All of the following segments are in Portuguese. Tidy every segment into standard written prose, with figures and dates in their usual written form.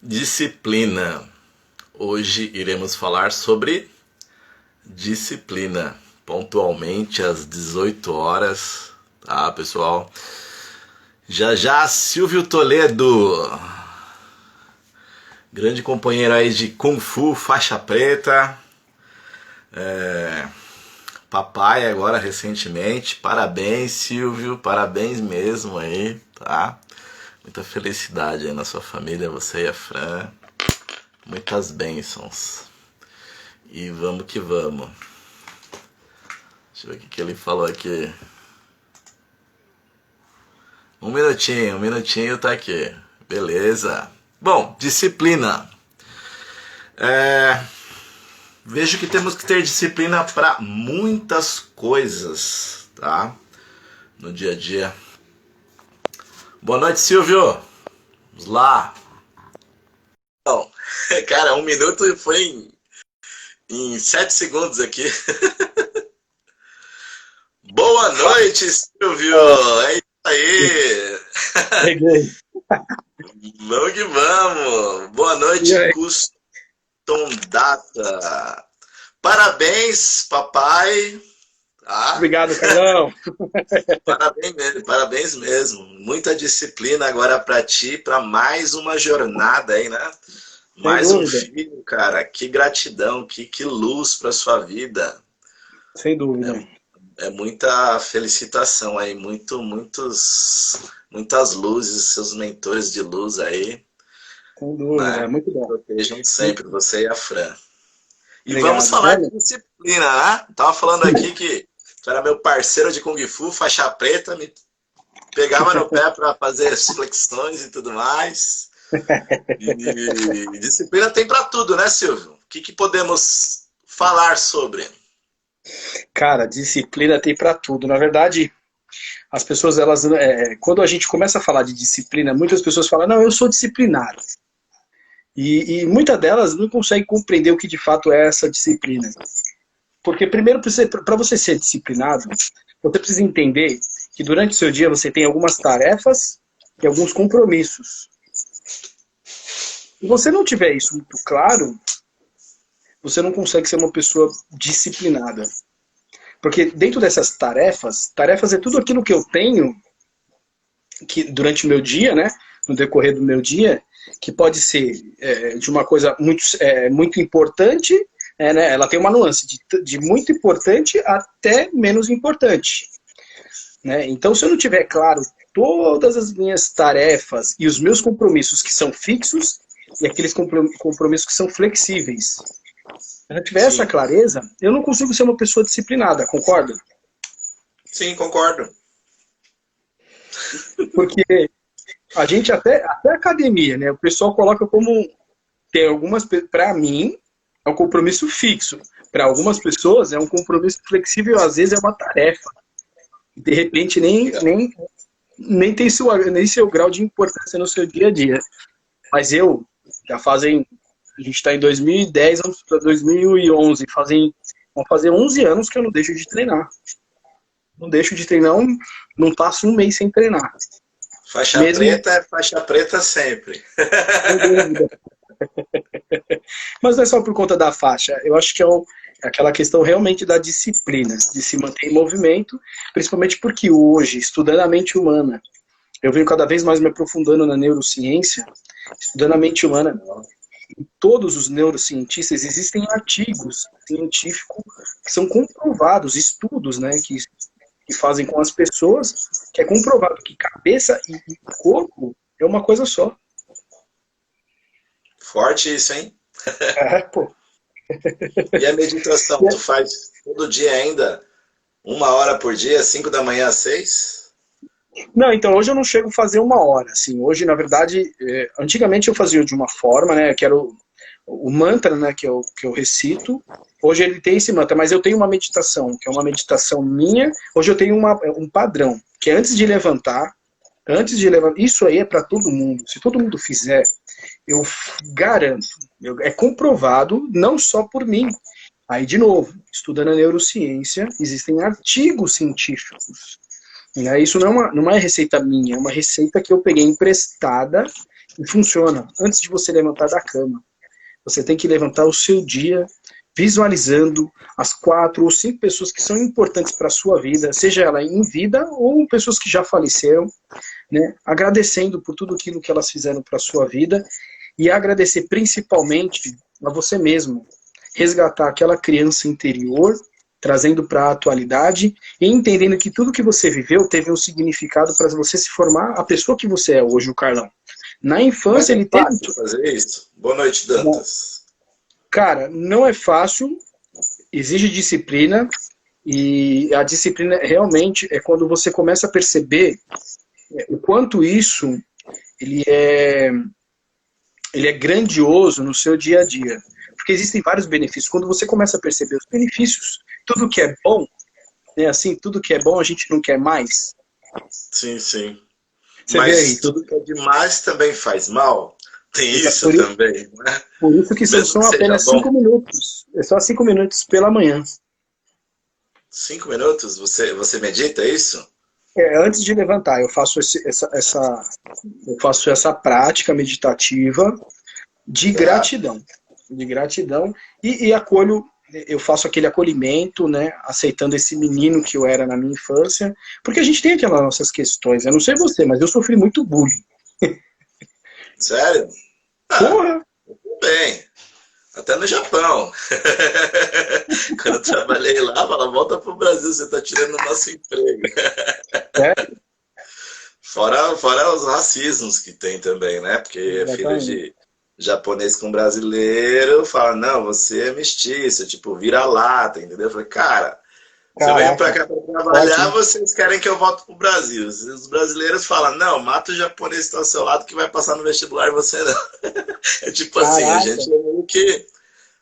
Disciplina. Hoje iremos falar sobre disciplina, pontualmente às 18 horas, tá, pessoal? Já já, Silvio Toledo, grande companheiro aí de Kung Fu, faixa preta, papai agora recentemente. Parabéns, Silvio, parabéns mesmo aí, tá? Muita felicidade aí na sua família, você e a Fran. Muitas bênçãos. E vamos que vamos. Deixa eu ver o que ele falou aqui. Um minutinho tá aqui. Beleza. Bom, disciplina. Vejo que temos que ter disciplina para muitas coisas, tá? No dia a dia. Boa noite, Silvio. Vamos lá. Bom, cara, 1 minuto foi em 7 segundos aqui. Boa noite, Silvio. É isso aí. Peguei. Vamos que vamos. Boa noite, E aí? Custom Data. Parabéns, papai. Tá? Obrigado, Carlão. Parabéns mesmo. Muita disciplina agora para ti, para mais uma jornada aí, né? Sem Mais um dúvida, filho, cara. Que gratidão, que luz para sua vida. sem dúvida. É muita felicitação aí, muitas luzes, seus mentores de luz aí, Sem dúvida, né? é muito bom. Protejam sempre você e a Fran. E vamos Obrigado. falar de Olha, disciplina, né? Tava falando aqui que tu era meu parceiro de Kung Fu, faixa preta, me pegava no pé para fazer as flexões e tudo mais. E disciplina tem para tudo, né, Silvio? O que podemos falar sobre? cara, disciplina tem para tudo. Na verdade, as pessoas, quando a gente começa a falar de disciplina, muitas pessoas falam, não, eu sou disciplinado. E muitas delas não conseguem compreender o que de fato é essa disciplina. Porque primeiro, para você ser disciplinado, você precisa entender que durante o seu dia você tem algumas tarefas e alguns compromissos. Se você não tiver isso muito claro, você não consegue ser uma pessoa disciplinada. Porque dentro dessas tarefas é tudo aquilo que eu tenho que durante o meu dia, né, no decorrer do meu dia, que pode ser de uma coisa muito importante, né, ela tem uma nuance de muito importante até menos importante. Né? Então, se eu não tiver claro todas as minhas tarefas e os meus compromissos que são fixos e aqueles compromissos que são flexíveis, se eu não tiver essa Sim, clareza, eu não consigo ser uma pessoa disciplinada, concorda? sim, concordo. Porque a gente até academia, né? O pessoal coloca como tem algumas, para mim, é um compromisso fixo. Para algumas pessoas é um compromisso flexível, às vezes é uma tarefa. De repente nem tem nem seu grau de importância no seu dia a dia. Mas a gente está em 2010, vamos para 2011, vão fazer 11 anos que eu não deixo de treinar. Não deixo de treinar, não passo um mês sem treinar. Faixa Mesmo, preta é faixa preta sempre. sem dúvida. Mas não é só por conta da faixa. Eu acho que é aquela questão realmente da disciplina, de se manter em movimento, principalmente porque hoje, estudando a mente humana, eu venho cada vez mais me aprofundando na neurociência, estudando a mente humana. Todos os neurocientistas, existem artigos científicos que são comprovados, estudos, né, que fazem com as pessoas, que é comprovado que cabeça e corpo é uma coisa só. Forte isso, hein? Pô. E a meditação, tu faz todo dia ainda? 1 hora por dia, 5 da manhã às 6? Não, então hoje eu não chego a fazer 1 hora, assim, hoje na verdade, antigamente eu fazia de uma forma, né, que era o mantra, né, que eu recito, hoje ele tem esse mantra, mas eu tenho uma meditação, que é uma meditação minha, hoje eu tenho um padrão, que é antes de levantar, isso aí é para todo mundo, se todo mundo fizer, eu garanto, é comprovado, não só por mim, aí de novo, estudando a neurociência, existem artigos científicos. Né? Isso não é receita minha, é uma receita que eu peguei emprestada E funciona. Antes de você levantar da cama, você tem que levantar o seu dia visualizando as 4 ou 5 pessoas que são importantes para a sua vida, seja ela em vida ou pessoas que já faleceram, né? Agradecendo por tudo aquilo que elas fizeram para a sua vida e agradecer principalmente a você mesmo. Resgatar aquela criança interior, trazendo para a atualidade e entendendo que tudo que você viveu teve um significado para você se formar a pessoa que você é hoje, o Carlão. Na Mas infância é ele teve... fácil fazer isso? Boa noite, Dantas. Cara, não é fácil, exige disciplina, e a disciplina realmente é quando você começa a perceber o quanto isso ele é, ele é grandioso no seu dia a dia. Porque existem vários benefícios. Quando você começa a perceber os benefícios, tudo que é bom, né, assim, tudo que é bom a gente não quer mais. Sim, sim. Você vê aí, Mas tudo que é demais também faz mal? Tem isso por isso, também, né? por isso que Mesmo são que seja apenas bom. 5 minutos. É só 5 minutos pela manhã. 5 minutos? Você medita isso? Antes de levantar, eu faço eu faço essa prática meditativa de Tá. gratidão. De gratidão. E acolho, eu faço aquele acolhimento, né? Aceitando esse menino que eu era na minha infância. Porque a gente tem aquelas nossas questões. Eu não sei você, mas eu sofri muito bullying. Sério? Ah, Porra! bem. Até no Japão. Quando eu trabalhei lá, fala, volta pro Brasil, você tá tirando o nosso emprego. É, Fora os racismos que tem também, né? Porque é filho exatamente. de japonês com brasileiro, fala, não, você é mestiço, tipo, vira-lata, entendeu? Eu falei, cara, se eu venho pra Caraca, cá pra forte, trabalhar, hein? vocês querem que eu volte pro Brasil. Os brasileiros falam, não, mata o japonês que tá ao seu lado que vai passar no vestibular e você não. É tipo assim, a Caraca. gente é meio que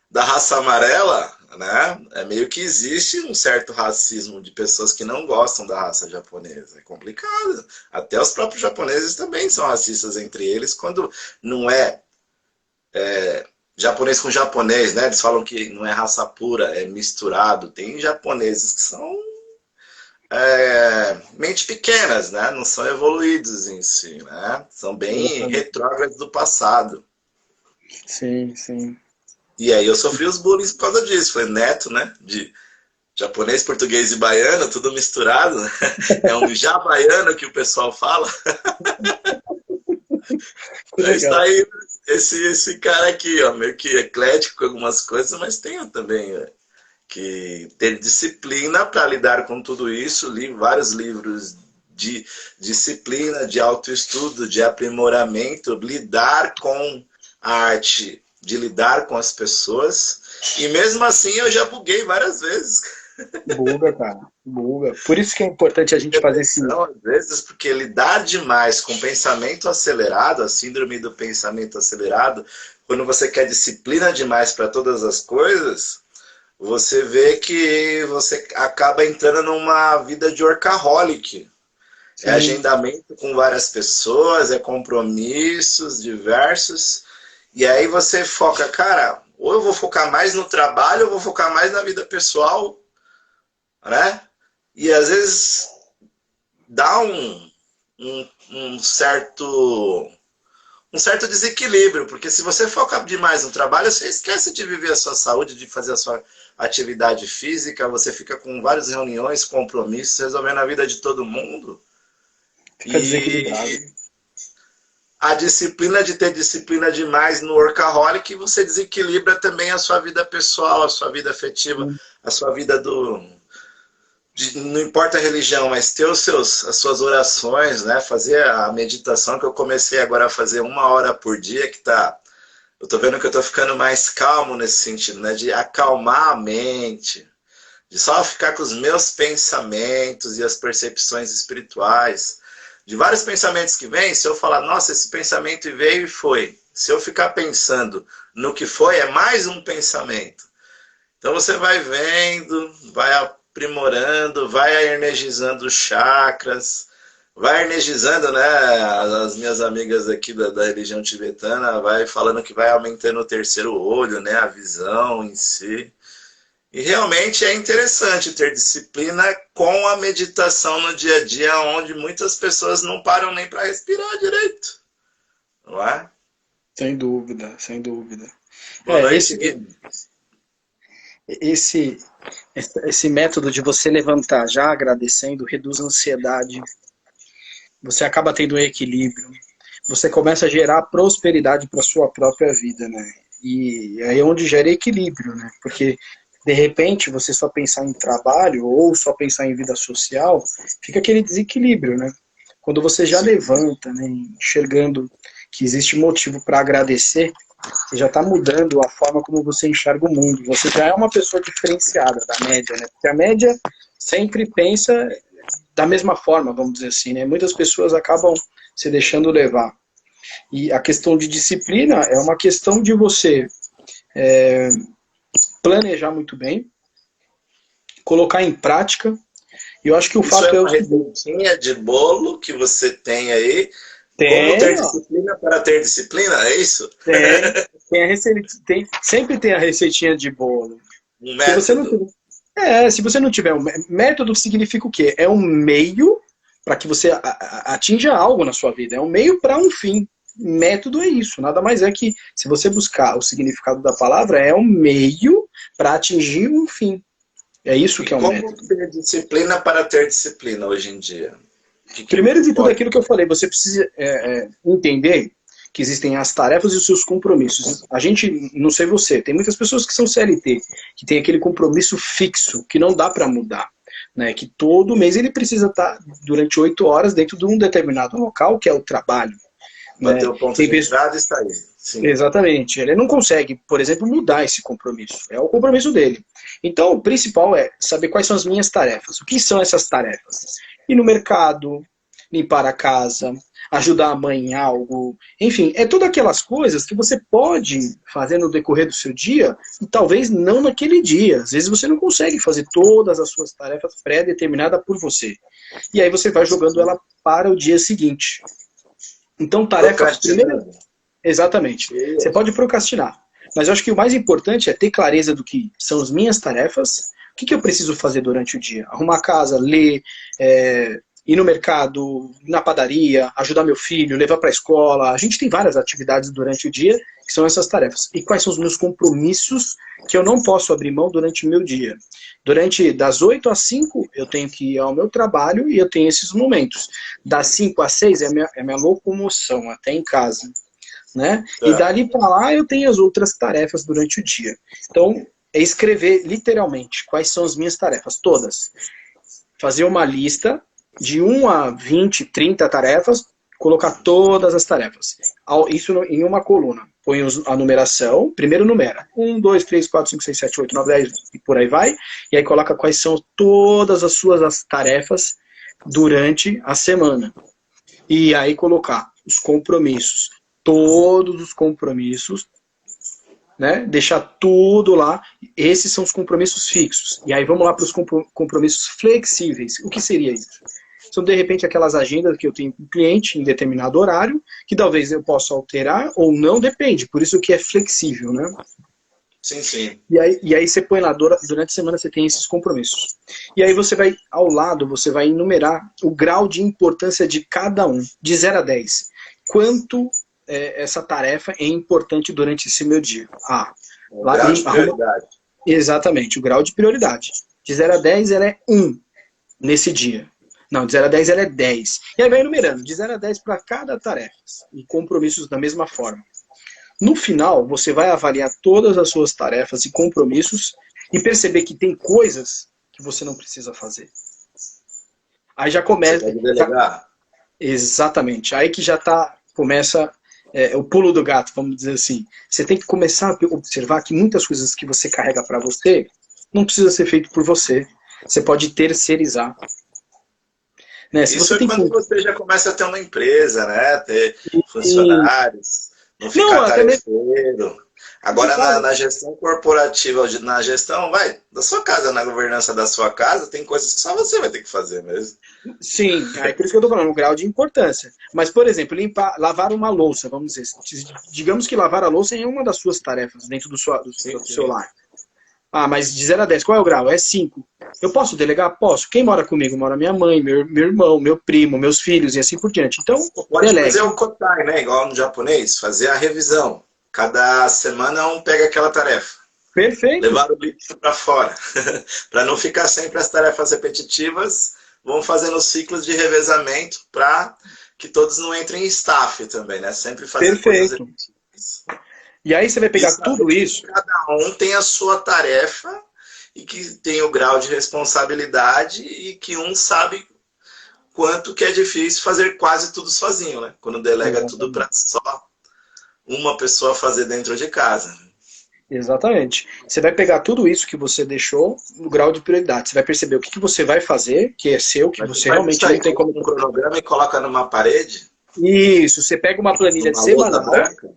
da raça amarela, né? É meio que existe um certo racismo de pessoas que não gostam da raça japonesa. É complicado. Até os próprios japoneses também são racistas entre eles quando não é japonês com japonês, né? Eles falam que não é raça pura, é misturado. Tem japoneses que são mente pequenas, né? Não são evoluídos em si, né? São bem Exatamente. retrógrados do passado. Sim, sim. E aí eu sofri os bullying por causa disso. Foi neto, né? De japonês, português e baiano, tudo misturado. Né? É um já-baiano que o pessoal fala. Que Aí está legal. aí esse cara aqui, ó, meio que eclético com algumas coisas, mas tem também que ter disciplina para lidar com tudo isso. Li vários livros de disciplina, de autoestudo, de aprimoramento, lidar com a arte, de lidar com as pessoas. E mesmo assim eu já buguei várias vezes. Buga, cara. Buga. Por isso que é importante a gente fazer esse. Depressão, às vezes, porque lidar demais com pensamento acelerado, a síndrome do pensamento acelerado, quando você quer disciplina demais para todas as coisas, você vê que você acaba entrando numa vida de workaholic. É Sim, agendamento com várias pessoas, é compromissos diversos, e aí você foca, cara, ou eu vou focar mais no trabalho, ou eu vou focar mais na vida pessoal, né? E às vezes dá um certo desequilíbrio, porque se você foca demais no trabalho, você esquece de viver a sua saúde, de fazer a sua atividade física, você fica com várias reuniões, compromissos, resolvendo a vida de todo mundo. fica desequilibrado. E a disciplina de ter disciplina demais no workaholic, você desequilibra também a sua vida pessoal, a sua vida afetiva, Sim, a sua vida não importa a religião, mas ter as suas orações, né? Fazer a meditação que eu comecei agora a fazer 1 hora por dia, que tá. Eu tô vendo que eu tô ficando mais calmo nesse sentido, né? De acalmar a mente, de só ficar com os meus pensamentos e as percepções espirituais. De vários pensamentos que vêm, se eu falar, nossa, esse pensamento veio e foi. Se eu ficar pensando no que foi, é mais um pensamento. Então você vai vendo, vai aprimorando, vai energizando os chakras, vai energizando, né? As minhas amigas aqui da religião tibetana vai falando que vai aumentando o terceiro olho, né? A visão em si. E realmente é interessante ter disciplina com a meditação no dia a dia, onde muitas pessoas não param nem para respirar direito. não é? Sem dúvida, sem dúvida. Boa noite, Esse, Gui. esse, esse método de você levantar já agradecendo reduz a ansiedade, você acaba tendo um equilíbrio, você começa a gerar prosperidade para sua própria vida, né? E aí é onde gera equilíbrio, né? Porque de repente você só pensar em trabalho ou só pensar em vida social, fica aquele desequilíbrio, né? Quando você já Sim. levanta, né, enxergando que existe motivo para agradecer, você já está mudando a forma como você enxerga o mundo. Você já é uma pessoa diferenciada da média, né? Porque a média sempre pensa da mesma forma, vamos dizer assim, né? Muitas pessoas acabam se deixando levar. E a questão de disciplina é uma questão de você planejar muito bem, colocar em prática. E eu acho que o Isso é fato é o uma seguinte, receitinha de bolo que você tem aí. Como ter tem, ó, disciplina para ter disciplina, é isso? tem a receita, sempre tem a receitinha de bolo. Um Se você não método. tiver, se você não tiver um método, significa o quê? É um meio para que você atinja algo na sua vida. É um meio para um fim. Método é isso. Nada mais é que, se você buscar o significado da palavra, é um meio para atingir um fim. É isso E que é um como método. ter disciplina para ter disciplina hoje em dia? O que Primeiro de tudo, pode? aquilo que eu falei, você precisa entender que existem as tarefas e os seus compromissos. A gente, não sei você, tem muitas pessoas que são CLT, que tem aquele compromisso fixo, que não dá para mudar. Né, que todo mês ele precisa estar durante 8 horas dentro de um determinado local, que é o trabalho. Bater Né? o ponto Tem de pessoas, entrada e sair. Sim. exatamente. Ele não consegue, por exemplo, mudar esse compromisso. É o compromisso dele. Então, o principal é saber quais são as minhas tarefas. O que são essas tarefas? Ir no mercado, limpar a casa, ajudar a mãe em algo. Enfim, é todas aquelas coisas que você pode fazer no decorrer do seu dia e talvez não naquele dia. Às vezes você não consegue fazer todas as suas tarefas pré-determinadas por você. E aí você vai jogando ela para o dia seguinte. Então, tarefa primeira. Procrastinando. Exatamente. Você pode procrastinar. Mas eu acho que o mais importante é ter clareza do que são as minhas tarefas, o que eu preciso fazer durante o dia. Arrumar a casa, ler, ir no mercado, ir na padaria, ajudar meu filho, levar para a escola. A gente tem várias atividades durante o dia que são essas tarefas. E quais são os meus compromissos que eu não posso abrir mão durante o meu dia. Durante das 8 às 5 eu tenho que ir ao meu trabalho e eu tenho esses momentos. Das 5 às 6 é a minha locomoção até em casa. Né? E Tá. dali para lá eu tenho as outras tarefas durante o dia. Então, é escrever literalmente quais são as minhas tarefas, todas. Fazer uma lista de 1 a 20, 30 tarefas, colocar todas as tarefas. Isso em uma coluna. Põe a numeração, primeiro numera. 1, 2, 3, 4, 5, 6, 7, 8, 9, 10 e por aí vai. E aí coloca quais são todas as suas tarefas durante a semana. E aí colocar os compromissos. Todos os compromissos, né? Deixar tudo lá. Esses são os compromissos fixos. E aí vamos lá para os compromissos flexíveis. O que seria isso? São, de repente, aquelas agendas que eu tenho com o cliente em determinado horário, que talvez eu possa alterar ou não, depende. Por isso que é flexível, né? Sim, sim. E aí você põe lá, durante a semana você tem esses compromissos. E aí você vai, ao lado, você vai enumerar o grau de importância de cada um, de 0 a 10. Quanto essa tarefa é importante durante esse meu dia? O grau de prioridade. Exatamente, o grau de prioridade. De 0 a 10 ela é 1 nesse dia. Não, de 0 a 10 ela é 10. E aí vai enumerando, de 0 a 10 para cada tarefa. E compromissos da mesma forma. No final, você vai avaliar todas as suas tarefas e compromissos e perceber que tem coisas que você não precisa fazer. Aí já Você começa... pode delegar. Exatamente. Aí que começa o pulo do gato, vamos dizer assim. Você tem que começar a observar que muitas coisas que você carrega para você não precisa ser feito por você. Você pode terceirizar. Né? Se Isso você é tem que... quando você já começa a ter uma empresa, né? Ter E... funcionários, não Não, ficar até mesmo... tarefeiro. Agora, na gestão corporativa, na gestão, da sua casa, na governança da sua casa, tem coisas que só você vai ter que fazer mesmo. Sim, é por isso que eu estou falando, o grau de importância. Mas, por exemplo, lavar uma louça, vamos dizer. Digamos que lavar a louça é uma das suas tarefas dentro do Sim, seu sim. lar. Ah, mas de 0 a 10, qual é o grau? É 5. Eu posso delegar? Posso. Quem mora comigo? Mora minha mãe, meu irmão, meu primo, meus filhos e assim por diante. Então, Pode fazer delegue. o kotai, né? Igual no japonês, fazer a revisão. Cada semana um pega aquela tarefa. Perfeito. Levar o lixo para fora. Para não ficar sempre as tarefas repetitivas, vão fazendo ciclos de revezamento para que todos não entrem em staff também, né? Sempre fazer coisas Perfeito. repetitivas. E aí você vai E pegar saber tudo que isso. cada um tem a sua tarefa e que tem o grau de responsabilidade e que um sabe quanto que é difícil fazer quase tudo sozinho, né? Quando delega tudo para Exatamente. só uma pessoa fazer dentro de casa. Exatamente. Você vai pegar tudo isso que você deixou no grau de prioridade. Você vai perceber o que que você vai fazer, que é seu, que Mas você você faz isso realmente não aí, tem coloca como. um cronograma e coloca numa parede, Isso, você pega uma planilha numa lousa semanal. branca.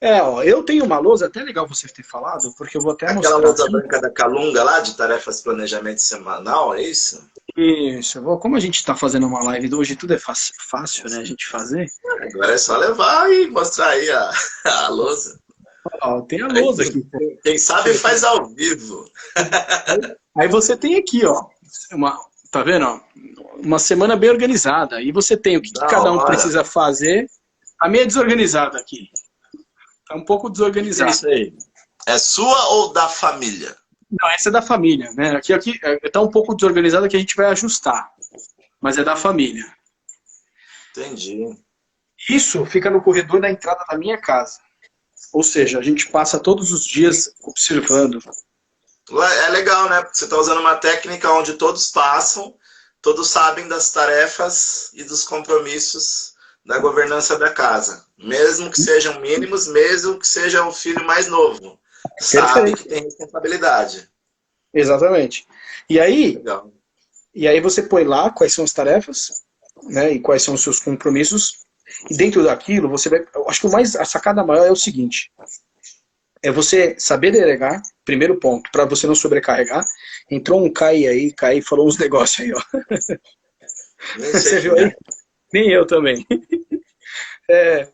Ó, eu tenho uma lousa, até legal você ter falado, porque eu vou até Aquela mostrar lousa aqui. branca da Calunga lá, de tarefas de planejamento semanal, é isso? Isso, como a gente está fazendo uma live hoje, tudo é fácil, né, a gente fazer. Agora é só levar e mostrar aí a lousa. Ó, tem a Aí, lousa aqui. quem sabe faz ao vivo. Aí você tem aqui, ó, uma, tá vendo? Ó, uma semana bem organizada. E você tem o que Da cada um hora. precisa fazer. A minha é desorganizada aqui. Tá um pouco O que é desorganizada. isso aí? É sua ou da família? Não, essa é da família, né? Aqui tá um pouco desorganizada que a gente vai ajustar. Mas é da família. Entendi. Isso fica no corredor da entrada da minha casa. Ou seja, a gente passa todos os dias observando. É legal, né? Porque você está usando uma técnica onde todos passam, todos sabem das tarefas e dos compromissos da governança da casa. Mesmo que sejam mínimos, mesmo que seja o filho mais novo. Sabe que Perfeito. tem responsabilidade. Exatamente. E aí, Legal. e aí você põe lá quais são as tarefas, né? E quais são os seus compromissos. E dentro daquilo, você vai. Eu acho que a sacada maior é o seguinte: é você saber delegar, primeiro ponto, para você não sobrecarregar. Entrou um Kai falou uns negócios aí, ó. Nem sei Você viu quem aí? é. Nem eu também. É,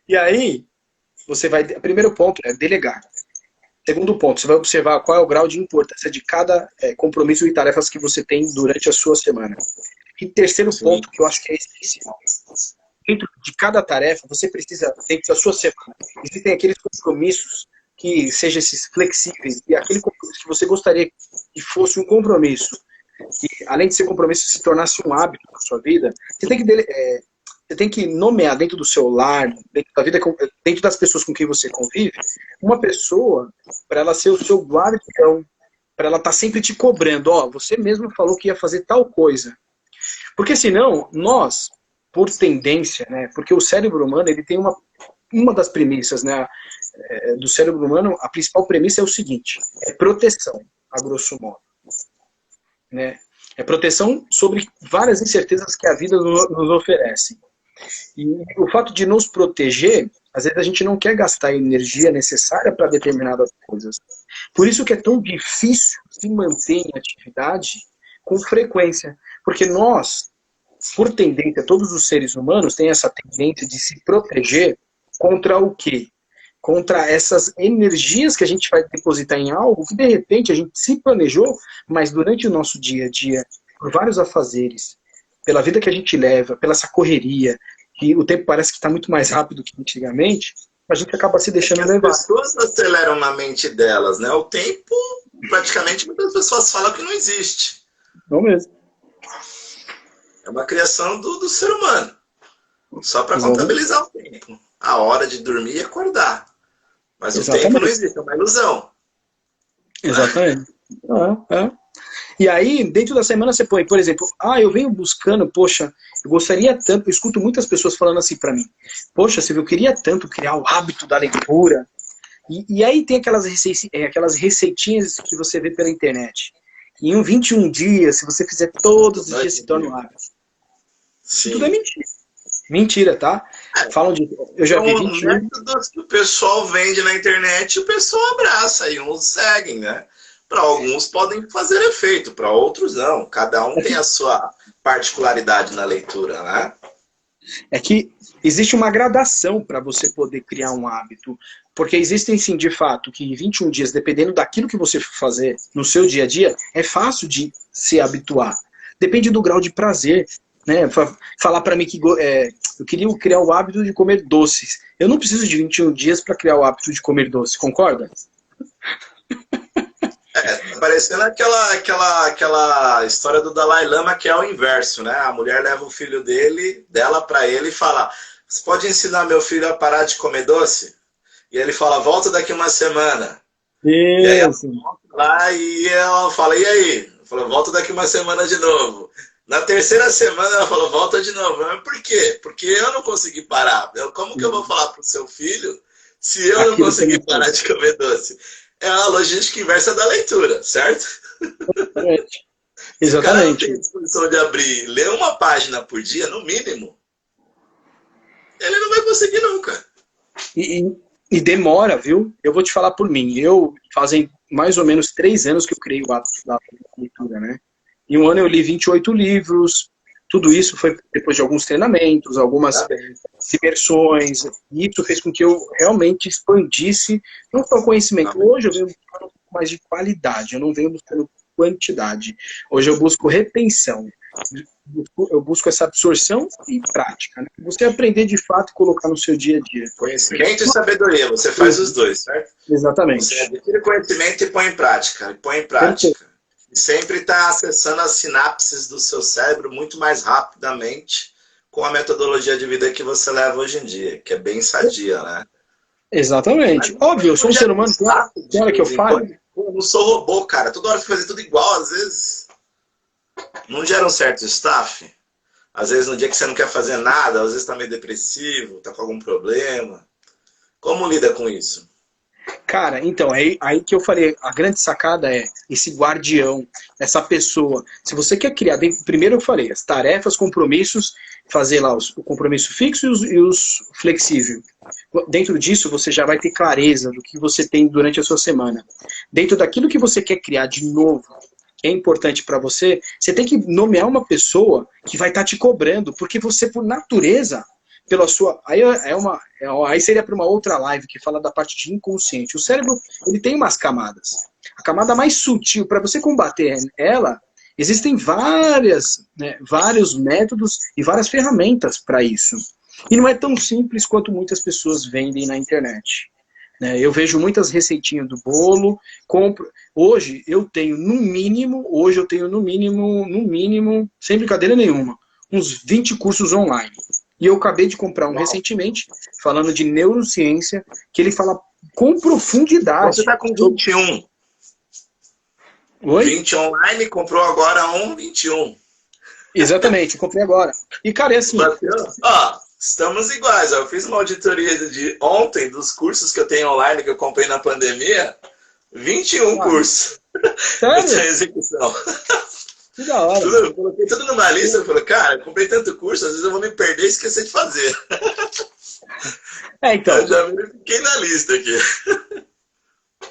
e aí, você vai. Primeiro ponto é delegar. Segundo ponto, você vai observar qual é o grau de importância de cada compromisso e tarefas que você tem durante a sua semana. E terceiro Sim. ponto, que eu acho que é essencial. Dentro de cada tarefa, você precisa, dentro da sua semana, existem aqueles compromissos que sejam esses flexíveis, e aquele compromisso que você gostaria que fosse um compromisso, que além de ser compromisso, se tornasse um hábito na sua vida, você tem que nomear dentro do seu lar, dentro da vida, dentro das pessoas com quem você convive, uma pessoa para ela ser o seu guardião, para ela estar sempre te cobrando, ó, você mesmo falou que ia fazer tal coisa. Porque senão, nós, por tendência, né, porque o cérebro humano, ele tem uma das premissas, né, do cérebro humano, a principal premissa é o seguinte, é proteção, a grosso modo, né? É proteção sobre várias incertezas que a vida nos oferece. E o fato de nos proteger, às vezes a gente não quer gastar a energia necessária para determinadas coisas. Por isso que é tão difícil se manter em atividade com frequência. Porque nós, por tendência, todos os seres humanos têm essa tendência de se proteger contra o quê? Contra essas energias que a gente vai depositar em algo que de repente a gente se planejou, mas durante o nosso dia a dia, por vários afazeres, pela vida que a gente leva, pela essa correria, que o tempo parece que está muito mais rápido que antigamente, a gente acaba se É que deixando as levar. pessoas aceleram na mente delas, né? O tempo, praticamente, muitas pessoas falam que não existe. Não mesmo. É uma criação do ser humano. Só para Exatamente. contabilizar o tempo. A hora de dormir e acordar. Mas o tempo não Exatamente. existe, é uma ilusão. Exatamente. É. E aí, dentro da semana, você põe, por exemplo, eu venho buscando, poxa, eu gostaria tanto, eu escuto muitas pessoas falando assim pra mim, poxa, Silvio, eu queria tanto criar o hábito da leitura. E aí tem aquelas receitinhas que você vê pela internet. Em 21 dias, se você fizer todos os dias, se torna um hábito. Isso tudo é Sim. mentira. Mentira, tá? Falam de. Eu já vi São 21. métodos que o pessoal vende na internet e o pessoal abraça e uns seguem, né? Para alguns podem fazer efeito, para outros não. Cada um tem a sua particularidade na leitura, né? É que existe uma gradação para você poder criar um hábito. Porque existem, sim, de fato, que 21 dias, dependendo daquilo que você for fazer no seu dia a dia, é fácil de se habituar. Depende do grau de prazer. Né? Falar para mim que eu queria criar o hábito de comer doces. Eu não preciso de 21 dias para criar o hábito de comer doce, concorda? Parecendo aquela história do Dalai Lama, que é o inverso, né? A mulher leva o filho dela para ele e fala: você pode ensinar meu filho a parar de comer doce? E ele fala: volta daqui uma semana. Isso. E aí ela volta lá e ela fala: e aí? Fala: volta daqui uma semana de novo. Na terceira semana ela falou: volta de novo. Mas por quê? Porque eu não consegui parar. Como que eu vou falar pro seu filho se eu não conseguir parar de comer doce? É a logística inversa da leitura, certo? Exatamente. Se o cara não tem disposição de abrir, ler uma página por dia, no mínimo, ele não vai conseguir nunca. E demora, viu? Eu vou te falar por mim. Fazem mais ou menos 3 anos que eu criei o hábito da leitura, né? Em um ano eu li 28 livros. Tudo isso foi depois de alguns treinamentos, algumas imersões. E isso fez com que eu realmente expandisse não só o conhecimento. Hoje eu venho buscando um pouco mais de qualidade. Eu não venho buscando quantidade. Hoje eu busco retenção. Eu busco essa absorção e prática. Né? Você aprender de fato e colocar no seu dia a dia. Conhecimento e sabedoria, você faz os dois, certo? Exatamente. Você adquire conhecimento e põe em prática. E sempre está acessando as sinapses do seu cérebro muito mais rapidamente com a metodologia de vida que você leva hoje em dia, que é bem sadia, né? Exatamente. Óbvio, eu sou um ser humano, tem hora que eu falo. Eu não sou robô, cara. Toda hora que fazer tudo igual, às vezes não gera um certo staff. Às vezes no dia que você não quer fazer nada, às vezes está meio depressivo, está com algum problema. Como lida com isso? Cara, então, aí que eu falei, a grande sacada é esse guardião, essa pessoa. Se você quer criar, primeiro eu falei, as tarefas, compromissos, fazer lá o compromisso fixo e os flexível. Dentro disso, você já vai ter clareza do que você tem durante a sua semana. Dentro daquilo que você quer criar de novo, que é importante para você, você tem que nomear uma pessoa que vai estar te cobrando, porque você, por natureza, pela sua... Aí seria para uma outra live que fala da parte de inconsciente. O cérebro, ele tem umas camadas. A camada mais sutil, para você combater ela, existem vários métodos e várias ferramentas para isso. E não é tão simples quanto muitas pessoas vendem na internet. Eu vejo muitas receitinhas do bolo, compro... Hoje eu tenho no mínimo, sem brincadeira nenhuma, uns 20 cursos online. E eu acabei de comprar um recentemente, falando de neurociência, que ele fala com profundidade. Você está com 21. Oi? 20 online, comprou agora 21. Exatamente, eu comprei agora. E, cara, é assim... Estamos iguais. Eu fiz uma auditoria de ontem dos cursos que eu tenho online, que eu comprei na pandemia. 21 cursos. Sério? Essa execução. Que da hora. Eu coloquei tudo numa lista. Eu falei, cara, eu comprei tanto curso, às vezes eu vou me perder e esquecer de fazer. Então. Eu já verifiquei na lista aqui.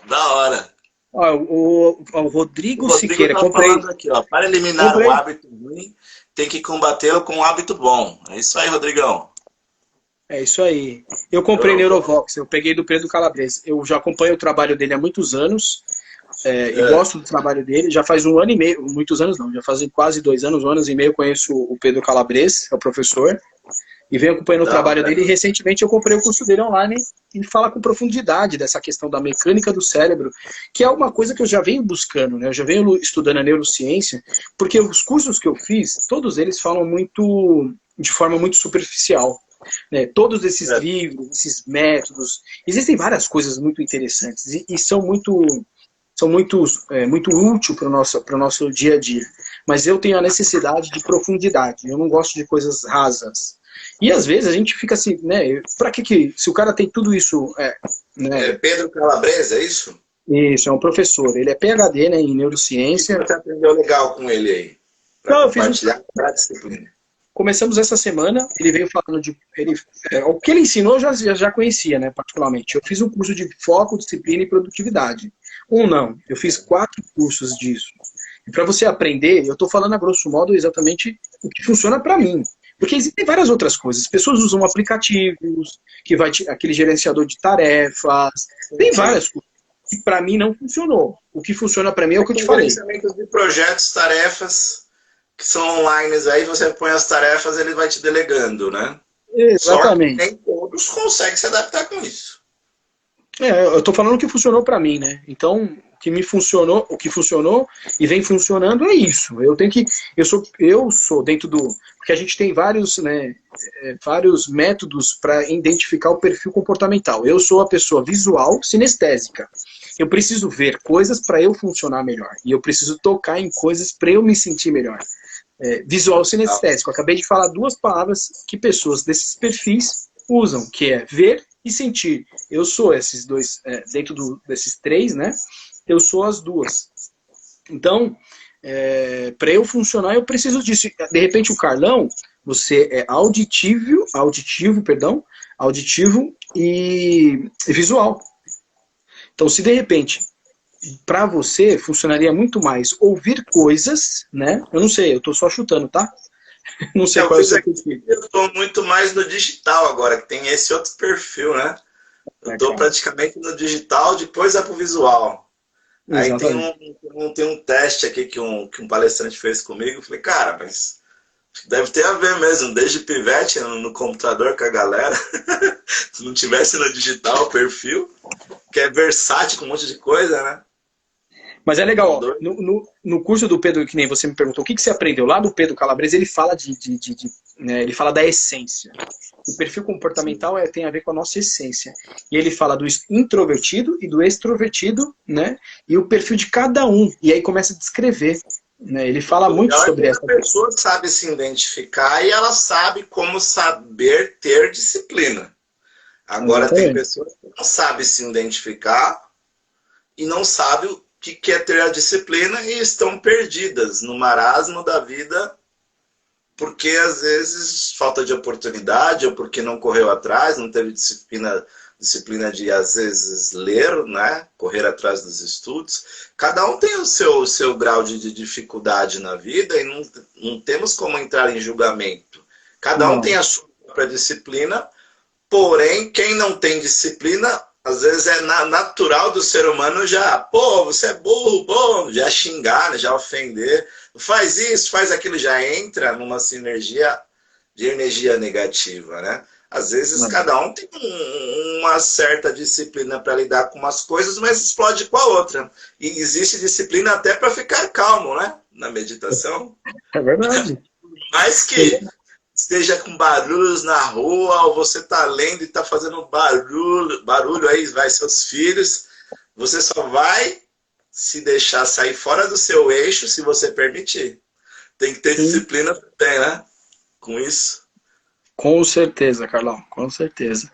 Da hora. O Rodrigo Siqueira. Tá falando aqui, para eliminar um hábito ruim, tem que combatê-lo com um hábito bom. É isso aí, Rodrigão. É isso aí. Eu comprei Neurovox, eu peguei do Pedro Calabrese. Eu já acompanho o trabalho dele há muitos anos. E gosto do trabalho dele, já faz 1 ano e meio, muitos anos não, já fazem quase 2 anos, 1 ano e meio eu conheço o Pedro Calabrese, é o professor, e venho acompanhando o trabalho dele, e recentemente eu comprei o curso dele online e fala com profundidade dessa questão da mecânica do cérebro, que é uma coisa que eu já venho buscando, né? Eu já venho estudando a neurociência, porque os cursos que eu fiz, todos eles falam de forma muito superficial. Né? Todos esses livros, esses métodos, existem várias coisas muito interessantes e são muito útil para o nosso dia a dia. Mas eu tenho a necessidade de profundidade. Eu não gosto de coisas rasas. E às vezes a gente fica assim, né? Para que se o cara tem tudo isso... né? Pedro Calabrese, é isso? Isso, é um professor. Ele é PhD, né, em neurociência. Você aprendeu legal com ele aí? Não, eu fiz a disciplina. Começamos essa semana, ele veio falando de... o que ele ensinou eu já conhecia, né, particularmente. Eu fiz um curso de foco, disciplina e produtividade. Eu fiz 4 cursos disso. E para você aprender, eu estou falando a grosso modo exatamente o que funciona para mim. Porque existem várias outras coisas. As pessoas usam aplicativos, aquele gerenciador de tarefas, tem várias coisas que para mim não funcionou. O que funciona para mim é o que eu te falei. Gerenciamento de projetos, tarefas que são online, aí você põe as tarefas, ele vai te delegando, né? Exatamente. Só que nem todos conseguem se adaptar com isso. Eu tô falando o que funcionou para mim, né? Então, o que funcionou e vem funcionando é isso. Eu sou dentro do, porque a gente tem vários, né, vários métodos para identificar o perfil comportamental. Eu sou a pessoa visual sinestésica. Eu preciso ver coisas para eu funcionar melhor e eu preciso tocar em coisas para eu me sentir melhor. Visual sinestésico. Eu acabei de falar duas palavras que pessoas desses perfis usam, que é ver e sentir. Eu sou esses dois, desses três, né? Eu sou as duas. Então, para eu funcionar, eu preciso disso. De repente, o Carlão, você é auditivo e visual. Então, se de repente, para você, funcionaria muito mais ouvir coisas, né? Eu não sei, eu estou só chutando, tá? Não sei qual é o seu perfil. Eu estou muito mais no digital agora, que tem esse outro perfil, né? Eu estou praticamente no digital, depois é pro visual. Exatamente. Aí tem um teste aqui que um palestrante fez comigo. Eu falei, cara, mas deve ter a ver mesmo, desde pivete no computador com a galera. Se não tivesse no digital o perfil, que é versátil com um monte de coisa, né? Mas é legal, ó, no curso do Pedro, que nem você me perguntou, o que você aprendeu? Lá do Pedro Calabrese, ele fala né, ele fala da essência. O perfil comportamental tem a ver com a nossa essência. E ele fala do introvertido e do extrovertido, né? E o perfil de cada um. E aí começa a descrever. Né? Ele fala muito sobre essa coisa. A pessoa sabe se identificar e ela sabe como saber ter disciplina. Agora tem pessoas que não sabem se identificar e não sabem o que é ter a disciplina e estão perdidas no marasmo da vida, porque às vezes falta de oportunidade ou porque não correu atrás, não teve disciplina de às vezes ler, né? Correr atrás dos estudos. Cada um tem o seu grau de dificuldade na vida e não temos como entrar em julgamento. Cada um tem a sua própria disciplina, porém quem não tem disciplina, às vezes é natural do ser humano já, pô, você é burro, bom, já xingar, né, já ofender, faz isso, faz aquilo, já entra numa sinergia de energia negativa, né? Às vezes cada um tem uma certa disciplina para lidar com umas coisas, mas explode com a outra. E existe disciplina até para ficar calmo, né? Na meditação. É verdade. Mas que esteja com barulhos na rua, ou você está lendo e está fazendo barulho aí, vai seus filhos, você só vai se deixar sair fora do seu eixo se você permitir. Tem que ter disciplina, né? Com isso. Com certeza, Carlão, com certeza.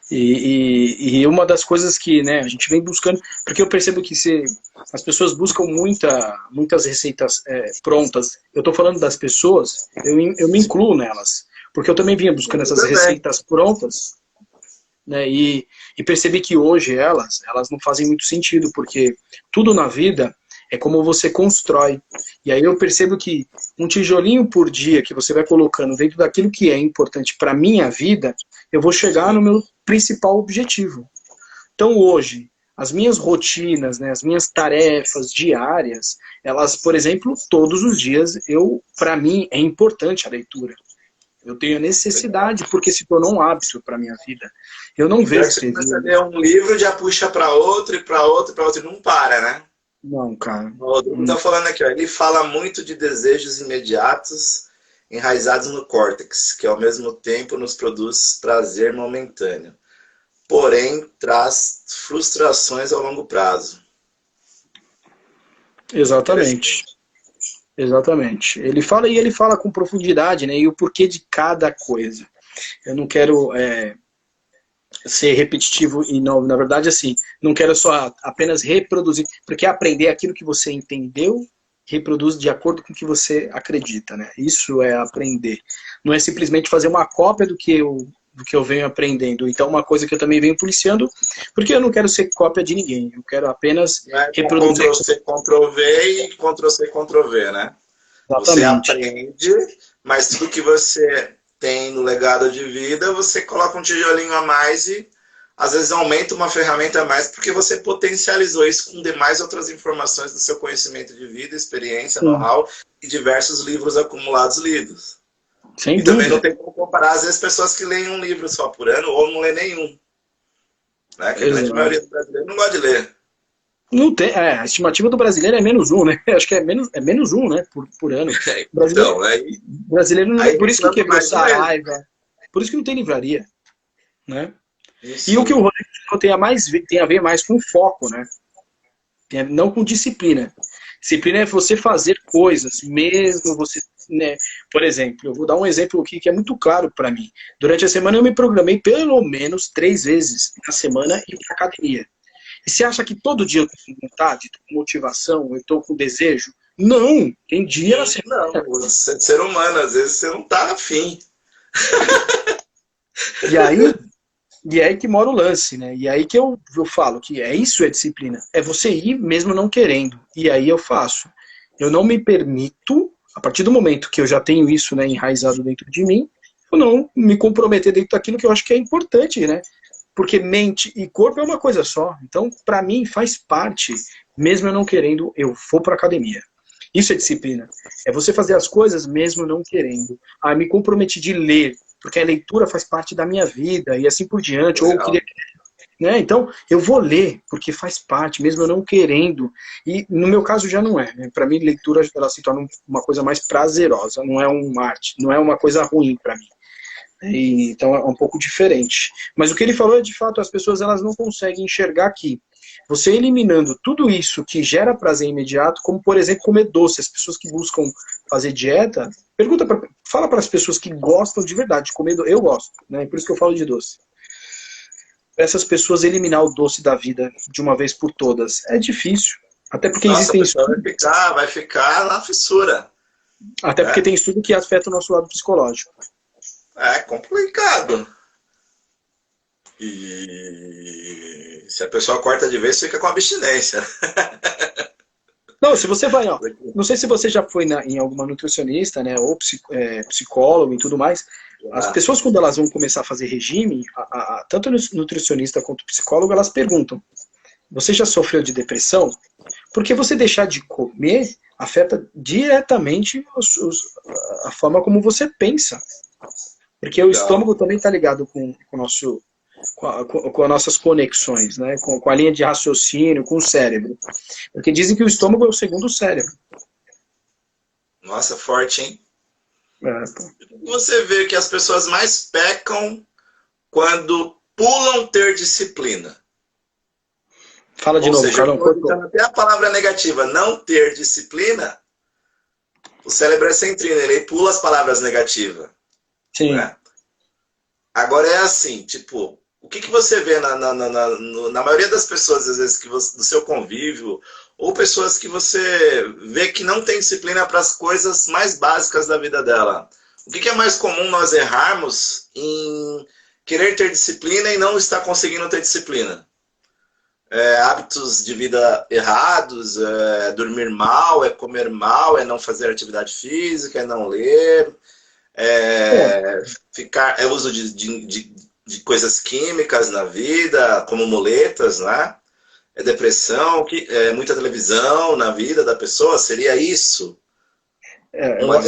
E uma das coisas que, né, a gente vem buscando, porque eu percebo que as pessoas buscam muitas receitas prontas. Eu estou falando das pessoas, eu me incluo nelas, porque eu também vinha buscando essas receitas prontas, né, e percebi que hoje elas não fazem muito sentido, porque tudo na vida é como você constrói. E aí eu percebo que um tijolinho por dia que você vai colocando dentro daquilo que é importante para a minha vida, eu vou chegar no meu principal objetivo. Então hoje, as minhas rotinas, né, as minhas tarefas diárias, elas, por exemplo, todos os dias, para mim, é importante a leitura. Eu tenho a necessidade, porque se tornou um hábito para a minha vida. Eu não vejo... Você começa a ler um livro, já puxa para outro, e para outro, e para outro, e não para, né? Não, cara. O Rodrigo está falando aqui, ó, ele fala muito de desejos imediatos enraizados no córtex, que ao mesmo tempo nos produz prazer momentâneo, porém traz frustrações ao longo prazo. Exatamente. Exatamente. Ele fala com profundidade, né, e o porquê de cada coisa. Eu não quero ser repetitivo e não, na verdade, assim, não quero só apenas reproduzir, porque aprender aquilo que você entendeu, reproduz de acordo com o que você acredita, né? Isso é aprender. Não é simplesmente fazer uma cópia do que eu venho aprendendo. Então, uma coisa que eu também venho policiando, porque eu não quero ser cópia de ninguém, eu quero apenas reproduzir. Ctrl-C, Ctrl-V e Ctrl-C, Ctrl-V, né? Exatamente. Você aprende, mas tudo que você tem no legado de vida, você coloca um tijolinho a mais e às vezes aumenta uma ferramenta a mais porque você potencializou isso com demais outras informações do seu conhecimento de vida, experiência, know-how e diversos livros acumulados lidos. Sem e também dúvida. não tem como comparar, às vezes, pessoas que leem um livro só por ano ou não lê nenhum. Né? Que a grande maioria do brasileiro não gosta de ler. Não tem, a estimativa do brasileiro é -1, né? Acho que é menos 1, né? Por ano. Brasileiro, Então, brasileiro não, por isso que quebrou Saraiva, por isso que não tem livraria, né? Isso. E o que o Rodrigo tem a ver mais com foco, né? Não com disciplina. Disciplina é você fazer coisas, mesmo você... Né? Por exemplo, eu vou dar um exemplo aqui que é muito claro para mim. Durante a semana eu me programei pelo menos 3 vezes na semana ir para academia. E você acha que todo dia eu tô com vontade, tô com motivação, eu tô com desejo? Não, tem dia na semana. Não, você é ser humano, às vezes você não tá afim. E aí que mora o lance, né? E aí que eu falo que isso é disciplina. É você ir mesmo não querendo. E aí eu faço. Eu não me permito, a partir do momento que eu já tenho isso, né, enraizado dentro de mim, eu não me comprometer dentro daquilo que eu acho que é importante, né? Porque mente e corpo é uma coisa só. Então, para mim, faz parte, mesmo eu não querendo, eu vou para academia. Isso é disciplina. É você fazer as coisas mesmo não querendo. Ah, me comprometi de ler, porque a leitura faz parte da minha vida, e assim por diante. Ou eu queria... Né? Então, eu vou ler, porque faz parte, mesmo eu não querendo. E no meu caso já não é. Né? Para mim, leitura ela se torna uma coisa mais prazerosa, não é uma arte, não é uma coisa ruim para mim. E, então é um pouco diferente. Mas o que ele falou é, de fato, as pessoas elas não conseguem enxergar que você eliminando tudo isso que gera prazer imediato, como, por exemplo, comer doce. As pessoas que buscam fazer dieta, fala para as pessoas que gostam de verdade de comer doce. Eu gosto, né? Por isso que eu falo de doce. Essas pessoas eliminar o doce da vida de uma vez por todas é difícil. Até porque existem estudos... vai ficar na fissura. Até porque tem estudo que afeta o nosso lado psicológico. É complicado. E se a pessoa corta de vez, fica com abstinência. Não, se você vai, ó, não sei se você já foi em alguma nutricionista, né, ou psicólogo e tudo mais. As pessoas, quando elas vão começar a fazer regime, tanto nutricionista quanto psicólogo, elas perguntam: você já sofreu de depressão? Porque você deixar de comer afeta diretamente a forma como você pensa. Porque o estômago também está ligado com as nossas conexões, né? Com a linha de raciocínio, com o cérebro. Porque dizem que o estômago é o segundo cérebro. Nossa, forte, hein? Você vê que as pessoas mais pecam quando pulam ter disciplina. Fala de novo, Carlão. Até a palavra negativa, não ter disciplina, o cérebro é centrino, ele pula as palavras negativas. Sim. Né? Agora é assim, tipo, o que você vê na maioria das pessoas, às vezes, do seu convívio, ou pessoas que você vê que não tem disciplina para as coisas mais básicas da vida dela? O que é mais comum nós errarmos em querer ter disciplina e não estar conseguindo ter disciplina? Hábitos de vida errados, dormir mal, comer mal, não fazer atividade física, não ler... uso de coisas químicas na vida, como muletas, né? Depressão, muita televisão na vida da pessoa, seria isso? Uma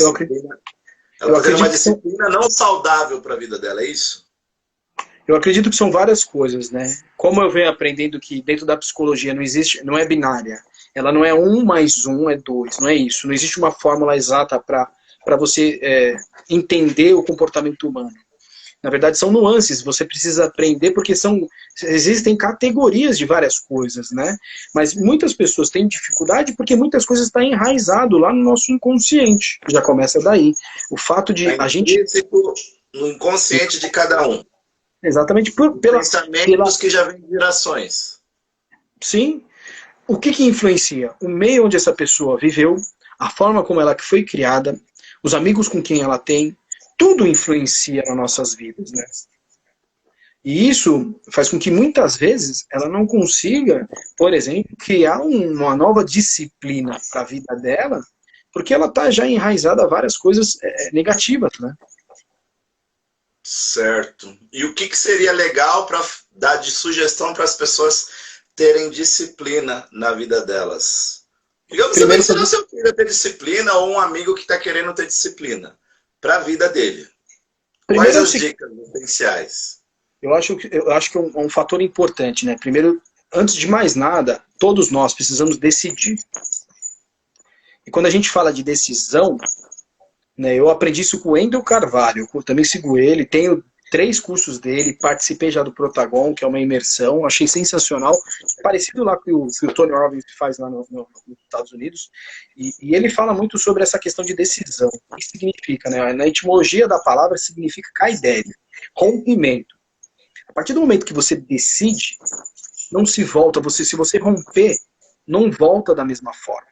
disciplina não saudável para a vida dela, é isso? Eu acredito que são várias coisas, né? Como eu venho aprendendo que dentro da psicologia não é binária, ela não é 1 mais 1 é 2, não é isso. Não existe uma fórmula exata para você entender o comportamento humano. Na verdade, são nuances, você precisa aprender, porque existem categorias de várias coisas, né? Mas muitas pessoas têm dificuldade porque muitas coisas estão enraizado lá no nosso inconsciente. Já começa daí. O fato de a gente... No inconsciente de cada um. Exatamente. Pensamentos que já vêm de gerações. Sim. O que influencia? O meio onde essa pessoa viveu, a forma como ela foi criada, os amigos com quem ela tem, tudo influencia nas nossas vidas, né? E isso faz com que muitas vezes ela não consiga, por exemplo, criar uma nova disciplina para a vida dela, porque ela está já enraizada a várias coisas negativas, né? Certo. E o que, que seria legal para dar de sugestão para as pessoas terem disciplina na vida delas? Digamos, você vai Primeiro, ensinar seu filho a ter disciplina ou um amigo que está querendo ter disciplina para a vida dele. Quais primeiro é o as seguinte, dicas essenciais? eu acho que é um fator importante, né? Primeiro, antes de mais nada, todos nós precisamos decidir. E quando a gente fala de decisão, né, eu aprendi isso com o Wendel Carvalho, eu também sigo ele, tenho 3 cursos dele, participei já do Protagon, que é uma imersão, achei sensacional, parecido lá que o Tony Robbins faz lá nos Estados Unidos, e ele fala muito sobre essa questão de decisão. O que significa, né? Na etimologia da palavra significa caidério, rompimento. A partir do momento que você decide, não se volta, se você romper, não volta da mesma forma.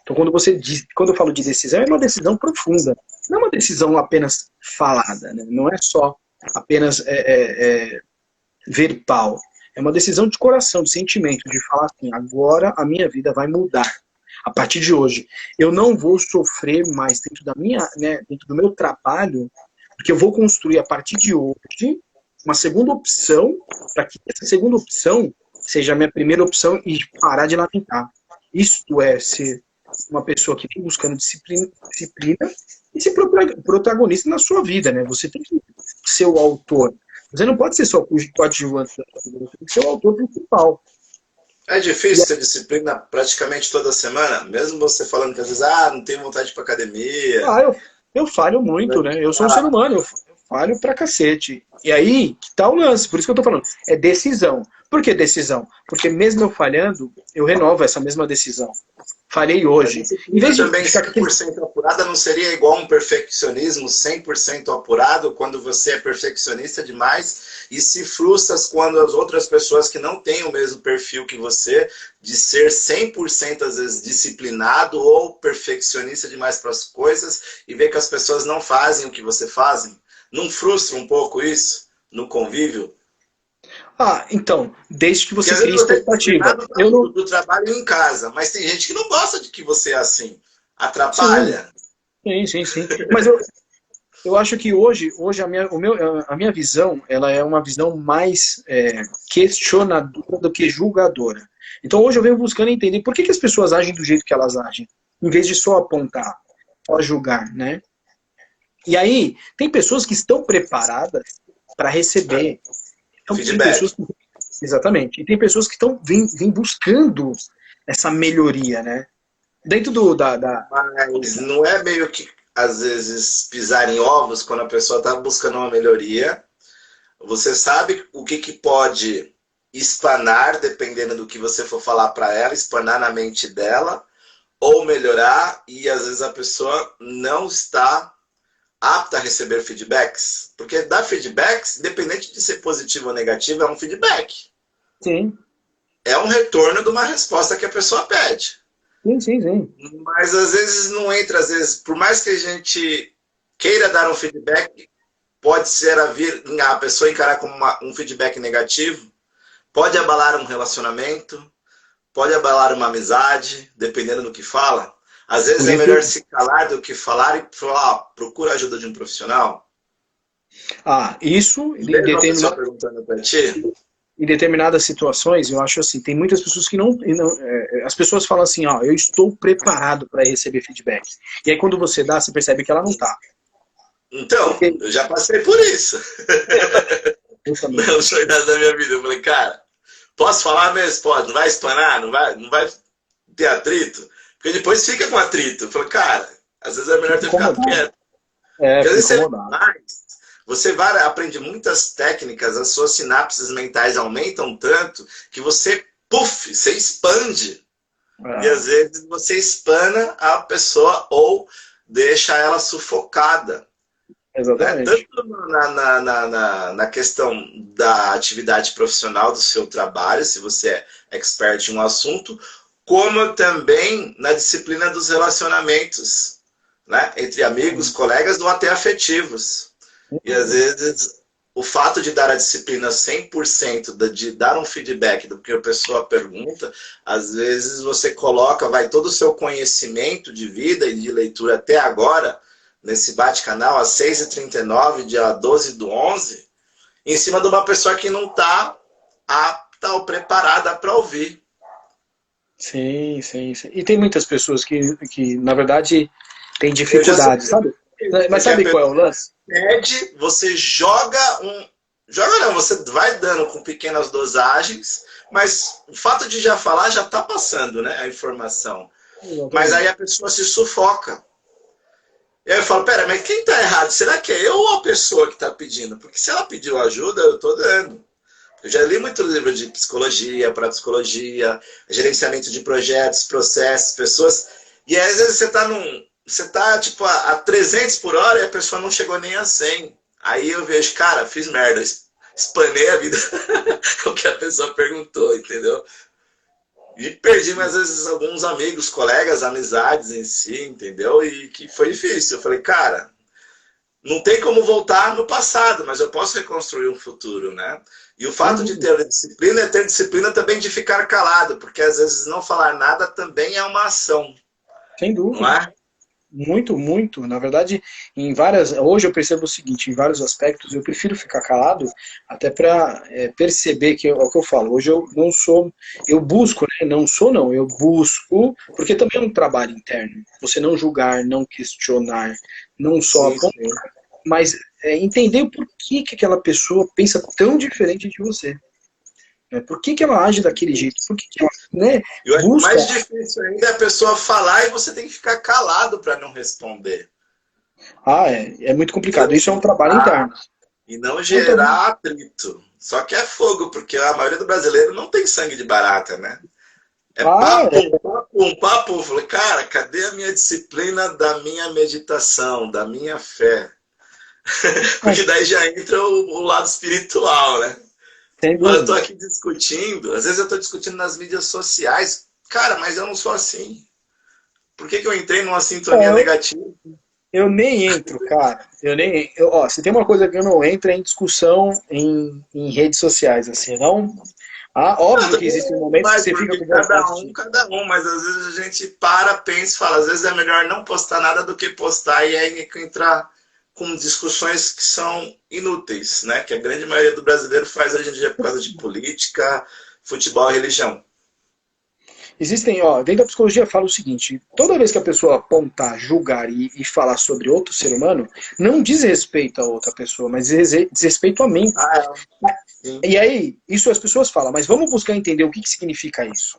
Então, quando eu falo de decisão, é uma decisão profunda. Não é uma decisão apenas falada, né? Não é só apenas verbal. É uma decisão de coração, de sentimento, de falar assim, agora a minha vida vai mudar. A partir de hoje, eu não vou sofrer mais dentro da minha, né, dentro do meu trabalho, porque eu vou construir a partir de hoje uma segunda opção, para que essa segunda opção seja a minha primeira opção e parar de lamentar. Isto é ser uma pessoa que vem buscando disciplina e ser protagonista na sua vida, né? Você tem que ser o autor. Você não pode ser só o coadjuvante da sua vida, você tem que ser o autor principal. É E, difícil ter disciplina praticamente toda semana, mesmo você falando que às vezes, não tenho vontade de ir pra academia. eu falho muito, né? Eu sou um ser humano, eu falho pra cacete. E aí, que tá o lance, por isso que eu tô falando, é decisão. Por que decisão? Porque mesmo eu falhando, eu renovo essa mesma decisão. Falhei A hoje. Em disciplina vez de também ficar com aquele... 100% apurada não seria igual um perfeccionismo 100% apurado, quando você é perfeccionista demais e se frustra quando as outras pessoas que não têm o mesmo perfil que você, de ser 100% às vezes disciplinado ou perfeccionista demais para as coisas e ver que as pessoas não fazem o que você fazem? Não frustra um pouco isso no convívio? Então, desde que Porque você às vezes crie você é expectativa. disciplinado Eu não... do trabalho e em casa, mas tem gente que não gosta de que você é assim. Sim, Atrapalha. sim. Mas eu acho que hoje a minha visão, ela é uma visão mais questionadora do que julgadora. Então hoje eu venho buscando entender por que as pessoas agem do jeito que elas agem, em vez de só apontar, só julgar, né? E aí, tem pessoas que estão preparadas para receber. Então, tem pessoas Feedback. que, exatamente. E tem pessoas que vêm buscando essa melhoria, né? Dentro Mas não é meio que, às vezes, pisar em ovos quando a pessoa está buscando uma melhoria. Você sabe o que, que pode espanar, dependendo do que você for falar para ela, espanar na mente dela, ou melhorar, e às vezes a pessoa não está apta a receber feedbacks. Porque dar feedbacks, independente de ser positivo ou negativo, é um feedback. Sim, É um retorno de uma resposta que a pessoa pede. sim. Mas às vezes não entra, às vezes, por mais que a gente queira dar um feedback, pode ser a pessoa encarar como um feedback negativo, pode abalar um relacionamento, pode abalar uma amizade, dependendo do que fala. Às vezes Por é isso, melhor se calar do que falar e falar, procura a ajuda de um profissional. isso Mesmo a pessoa perguntando para ti. em determinadas situações, eu acho assim, tem muitas pessoas que as pessoas falam assim, eu estou preparado para receber feedback. E aí quando você dá, você percebe que ela não está. Então, Porque eu já passei por isso. eu também. Não, foi da minha vida. Eu falei, cara, posso falar mesmo? Pode. Não vai espanar? Não vai ter atrito? Porque depois fica com atrito. Eu falei, cara, às vezes é melhor Fico ter ficado incomodado. quieto. Porque às vezes Fico você incomodado. mais, você vai, aprende muitas técnicas, as suas sinapses mentais aumentam tanto que você, puff, você expande. E às vezes você espana a pessoa ou deixa ela sufocada. Né? Exatamente. Tanto na questão da atividade profissional do seu trabalho, se você é expert em um assunto, como também na disciplina dos relacionamentos, né? Entre amigos, colegas ou até afetivos. E às vezes o fato de dar a disciplina 100%, de dar um feedback do que a pessoa pergunta, às vezes você coloca, vai todo o seu conhecimento de vida e de leitura até agora, nesse bate-canal, às 6h39, dia 12/11, em cima de uma pessoa que não está apta ou preparada para ouvir. Sim, sim, sim. E tem muitas pessoas que na verdade, têm dificuldade, sabe? Mas sabe qual é o lance? Pede, você joga um... Joga não, você vai dando com pequenas dosagens, mas o fato de já falar já está passando, né, a informação. Mas aí a pessoa se sufoca. E aí eu falo, pera, mas quem está errado? Será que é eu ou a pessoa que está pedindo? Porque se ela pediu ajuda, eu estou dando. Eu já li muito livro de psicologia, parapsicologia, gerenciamento de projetos, processos, pessoas. E aí, às vezes você está tipo a 300 por hora e a pessoa não chegou nem a 100. Aí eu vejo, cara, fiz merda, espanei a vida, o que a pessoa perguntou, entendeu? E perdi, mas às vezes, alguns amigos, colegas, amizades em si, entendeu? E que foi difícil. Eu falei, cara, não tem como voltar no passado, mas eu posso reconstruir um futuro, né? E o fato de ter disciplina é ter disciplina também de ficar calado, porque às vezes não falar nada também é uma ação. Sem dúvida. Não é? Muito, muito. Na verdade, hoje eu percebo o seguinte, em vários aspectos, eu prefiro ficar calado até para perceber que é o que eu falo. Hoje eu não sou, eu busco, né? Não sou não, eu busco, porque também é um trabalho interno. Você não julgar, não questionar, não só apontar, mas entender o porquê que aquela pessoa pensa tão diferente de você. Por que ela age daquele jeito? Por que ela, né, E eu acho busca... mais difícil ainda é a pessoa falar e você tem que ficar calado para não responder. É muito complicado. Isso é um trabalho interno. E não gerar atrito. Só que é fogo, porque a maioria do brasileiro não tem sangue de barata, né? É papo. Eu falei, cara, cadê a minha disciplina da minha meditação, da minha fé? Porque daí já entra o lado espiritual, né? Quando eu tô aqui discutindo, às vezes eu tô discutindo nas mídias sociais, cara, mas eu não sou assim. Por que eu entrei numa sintonia negativa? Eu nem entro, cara. Se tem uma coisa que eu não entro é em discussão em redes sociais, assim, não. Óbvio que existem momentos que você fica com cada um, mas às vezes a gente pensa e fala, às vezes é melhor não postar nada do que postar e aí entrar com discussões que são inúteis, né? Que a grande maioria do brasileiro faz hoje em dia por causa de política, futebol e religião. Existem, dentro da psicologia fala o seguinte, toda vez que a pessoa apontar, julgar e falar sobre outro ser humano, não diz respeito a outra pessoa, mas diz respeito a mim. E aí, isso as pessoas falam, mas vamos buscar entender o que significa isso.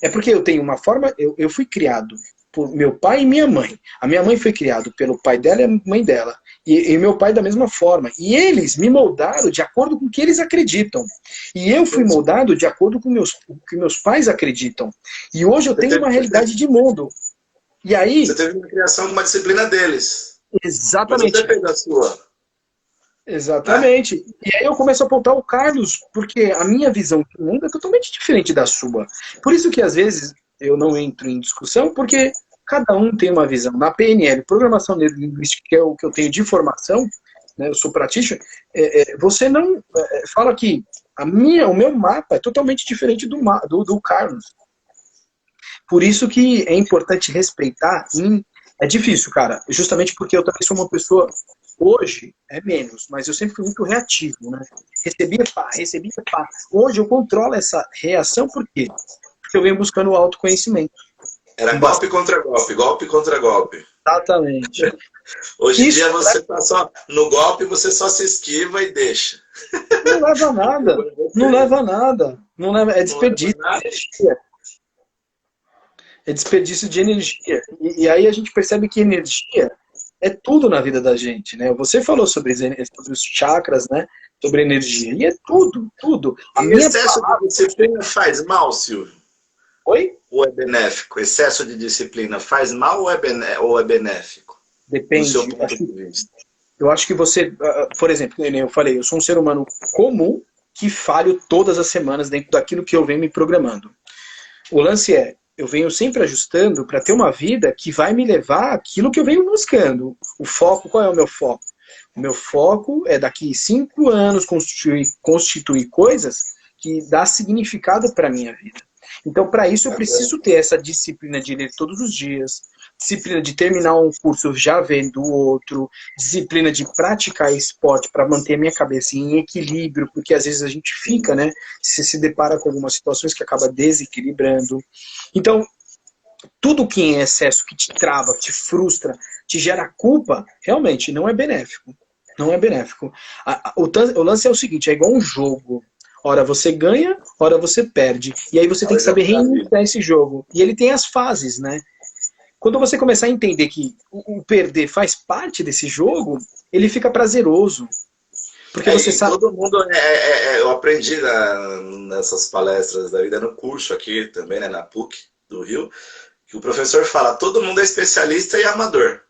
É porque eu tenho uma forma, eu fui criado por meu pai e minha mãe. A minha mãe foi criada pelo pai dela e a mãe dela. E meu pai da mesma forma. E eles me moldaram de acordo com o que eles acreditam. E eu fui moldado de acordo com o que meus pais acreditam. E hoje eu tenho uma realidade de mundo. E aí... Você teve uma criação com uma disciplina deles. Exatamente. Mas você fez a sua. Exatamente. E aí eu começo a apontar o Carlos, porque a minha visão do mundo é totalmente diferente da sua. Por isso que às vezes eu não entro em discussão, porque cada um tem uma visão. Na PNL, Programação Neurolinguística, que é o que eu tenho de formação, né, eu sou practitioner, você não fala que o meu mapa é totalmente diferente do Carlos. Por isso que é importante respeitar. É difícil, cara, justamente porque eu também sou uma pessoa, hoje é menos, mas eu sempre fui muito reativo, né? Recebia pá. Hoje eu controlo essa reação, por quê? Porque eu venho buscando o autoconhecimento. Era golpe contra golpe, golpe contra golpe. Exatamente. Hoje em dia você tá só no golpe, você só se esquiva e deixa. Não leva nada. Não leva nada. Não leva, é desperdício de energia. É desperdício de energia. E aí a gente percebe que energia é tudo na vida da gente, né? Você falou sobre os chakras, né? Sobre energia. E é tudo, tudo. E excesso de disciplina faz mal, Silvio? Oi? Ou é benéfico? Excesso de disciplina faz mal ou é benéfico? Depende. Do seu ponto de vista. Eu acho que você, por exemplo, eu falei, eu sou um ser humano comum que falho todas as semanas dentro daquilo que eu venho me programando. O lance é, eu venho sempre ajustando para ter uma vida que vai me levar àquilo que eu venho buscando. O foco, qual é o meu foco? O meu foco é daqui 5 anos constituir coisas que dá significado para a minha vida. Então, para isso, eu preciso ter essa disciplina de ler todos os dias, disciplina de terminar um curso já vendo o outro, disciplina de praticar esporte para manter a minha cabeça em equilíbrio, porque às vezes a gente fica, né, se depara com algumas situações que acaba desequilibrando. Então, tudo que em excesso que te trava, que te frustra, te gera culpa, realmente não é benéfico. Não é benéfico. O lance é o seguinte, é igual um jogo. Ora você ganha, ora você perde. E aí você tem que saber reiniciar esse jogo. E ele tem as fases, né? Quando você começar a entender que o perder faz parte desse jogo, ele fica prazeroso. Porque você sabe... Todo mundo, eu aprendi nessas palestras da vida, no curso aqui também, né, na PUC do Rio, que o professor fala, todo mundo é especialista e amador.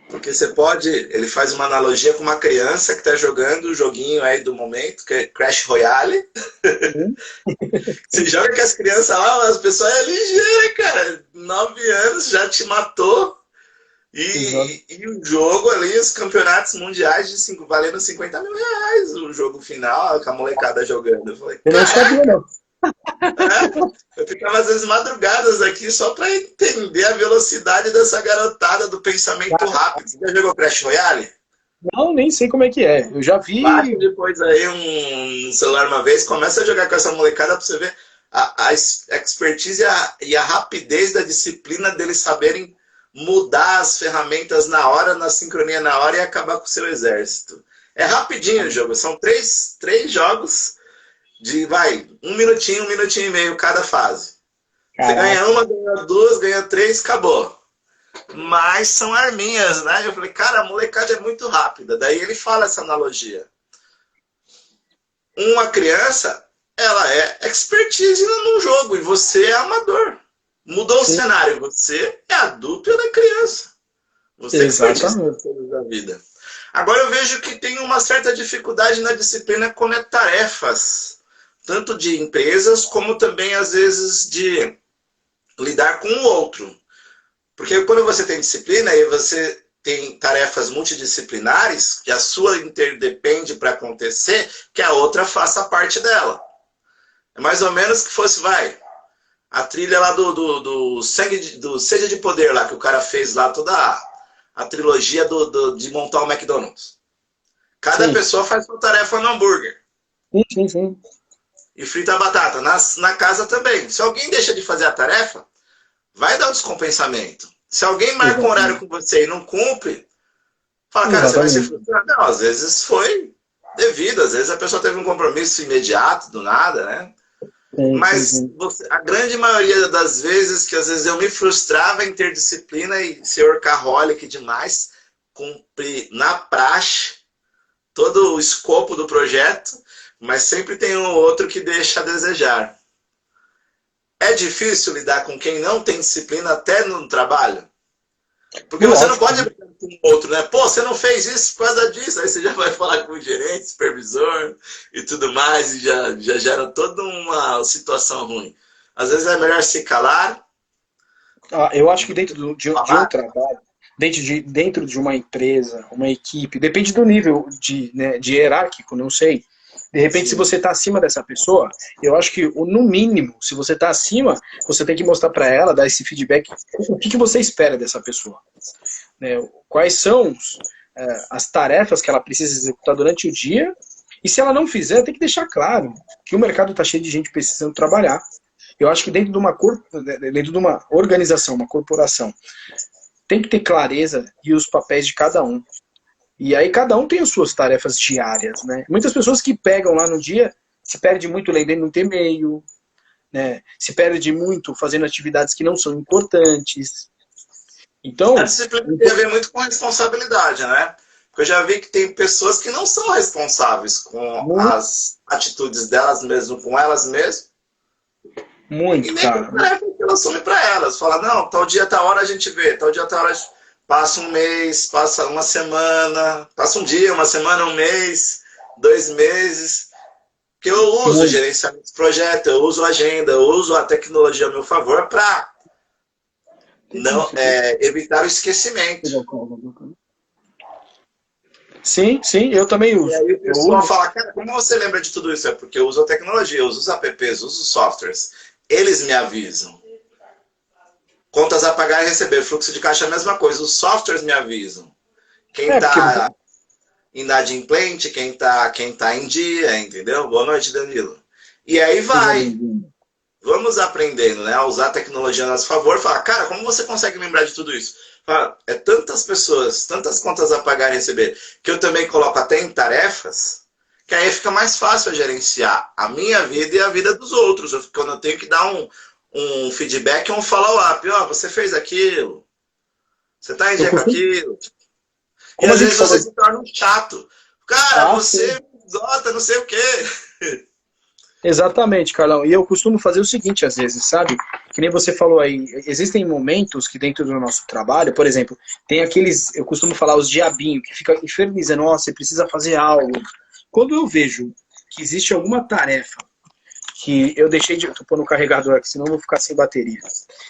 Porque você pode, ele faz uma analogia com uma criança que está jogando o joguinho aí do momento, que é Crash Royale. Você joga com as crianças lá, as pessoas é ligeira, cara. 9 anos já te matou. E o jogo ali, os campeonatos mundiais valendo 50 mil reais. O jogo final, com a molecada jogando. Eu falei, eu não sabia, não. Eu ficava às vezes madrugadas aqui só para entender a velocidade dessa garotada do pensamento rápido. Você já jogou Crash Royale? Não, nem sei como é que é. Eu já vi... Baixa depois aí um celular uma vez, começa a jogar com essa molecada para você ver a expertise e a rapidez da disciplina deles saberem mudar as ferramentas na hora, na sincronia na hora e acabar com o seu exército. É rapidinho o jogo, são três jogos de, 1 minutinho e meio cada fase. Caraca. Você ganha uma, ganha 2, ganha 3, acabou. Mas são arminhas, né? Eu falei, cara, a molecada é muito rápida. Daí ele fala essa analogia. Uma criança, ela é expertise num jogo e você é amador. Mudou o cenário, você é adulto e ela é criança. Você é expertise da vida. Agora eu vejo que tem uma certa dificuldade na disciplina quando é tarefas. Tanto de empresas, como também, às vezes, de lidar com o outro. Porque quando você tem disciplina e você tem tarefas multidisciplinares, que a sua interdepende para acontecer, que a outra faça parte dela. É mais ou menos que fosse, a trilha lá do Sede de Poder, lá, que o cara fez lá, toda a trilogia de montar o McDonald's. Cada pessoa faz sua tarefa no hambúrguer. Sim. E frita a batata. Na casa também. Se alguém deixa de fazer a tarefa, vai dar um descompensamento. Se alguém marca um horário com você e não cumpre, fala, cara, você vai se frustrar. Não, às vezes foi devido. Às vezes a pessoa teve um compromisso imediato, do nada, né? Mas a grande maioria das vezes que às vezes eu me frustrava em ter disciplina e ser workaholic demais, cumprir na praxe todo o escopo do projeto, mas sempre tem um outro que deixa a desejar. É difícil lidar com quem não tem disciplina até no trabalho? Porque você não pode lidar com o outro, né? Pô, você não fez isso por causa disso. Aí você já vai falar com o gerente, supervisor e tudo mais, e já gera toda uma situação ruim. Às vezes é melhor se calar. Eu acho que dentro de um trabalho, dentro de uma empresa, uma equipe, depende do nível de hierárquico, não sei. De repente, se você está acima dessa pessoa, eu acho que, no mínimo, se você está acima, você tem que mostrar para ela, dar esse feedback, o que você espera dessa pessoa. Né? Quais são as tarefas que ela precisa executar durante o dia, e se ela não fizer, tem que deixar claro que o mercado está cheio de gente precisando trabalhar. Eu acho que dentro de uma organização, uma corporação, tem que ter clareza e os papéis de cada um. E aí cada um tem as suas tarefas diárias, né? Muitas pessoas que pegam lá no dia, se perde muito lendo no e-mail, né? Se perde muito fazendo atividades que não são importantes. Então, a disciplina tem a ver muito com responsabilidade, né? Porque eu já vi que tem pessoas que não são responsáveis com as atitudes delas mesmas, com elas mesmas. Muito, e nem com a tarefa que ela assume para elas. Fala, não, tal dia, tal hora a gente vê, tal dia, tal hora a gente... Passa um mês, passa uma semana, passa um dia, uma semana, um mês, 2 meses. Que eu uso gerenciamento de projeto, eu uso agenda, eu uso a tecnologia a meu favor para não evitar o esquecimento. Sim, eu também uso. E aí o pessoal fala, cara, como você lembra de tudo isso? É porque eu uso a tecnologia, eu uso os apps, uso os softwares. Eles me avisam. Contas a pagar e receber. Fluxo de caixa é a mesma coisa. Os softwares me avisam. Quem está inadimplente, quem tá em dia, entendeu? Boa noite, Danilo. E aí vai. Vamos aprendendo, né? A usar a tecnologia a nosso favor. Falar, cara, como você consegue lembrar de tudo isso? Fala, é tantas pessoas, tantas contas a pagar e receber, que eu também coloco até em tarefas, que aí fica mais fácil a gerenciar a minha vida e a vida dos outros. Quando eu tenho que dar um feedback, um follow-up. Ó, você fez aquilo. Você tá em dia com aquilo. E às vezes você se torna um chato. Cara, você gosta, não sei o quê. Exatamente, Carlão. E eu costumo fazer o seguinte, às vezes, sabe? Que nem você falou aí, existem momentos que dentro do nosso trabalho, por exemplo, tem aqueles, eu costumo falar, os diabinhos, que fica infernizando, nossa, você precisa fazer algo. Quando eu vejo que existe alguma tarefa que eu deixei de... Tô pondo no carregador aqui, senão eu vou ficar sem bateria.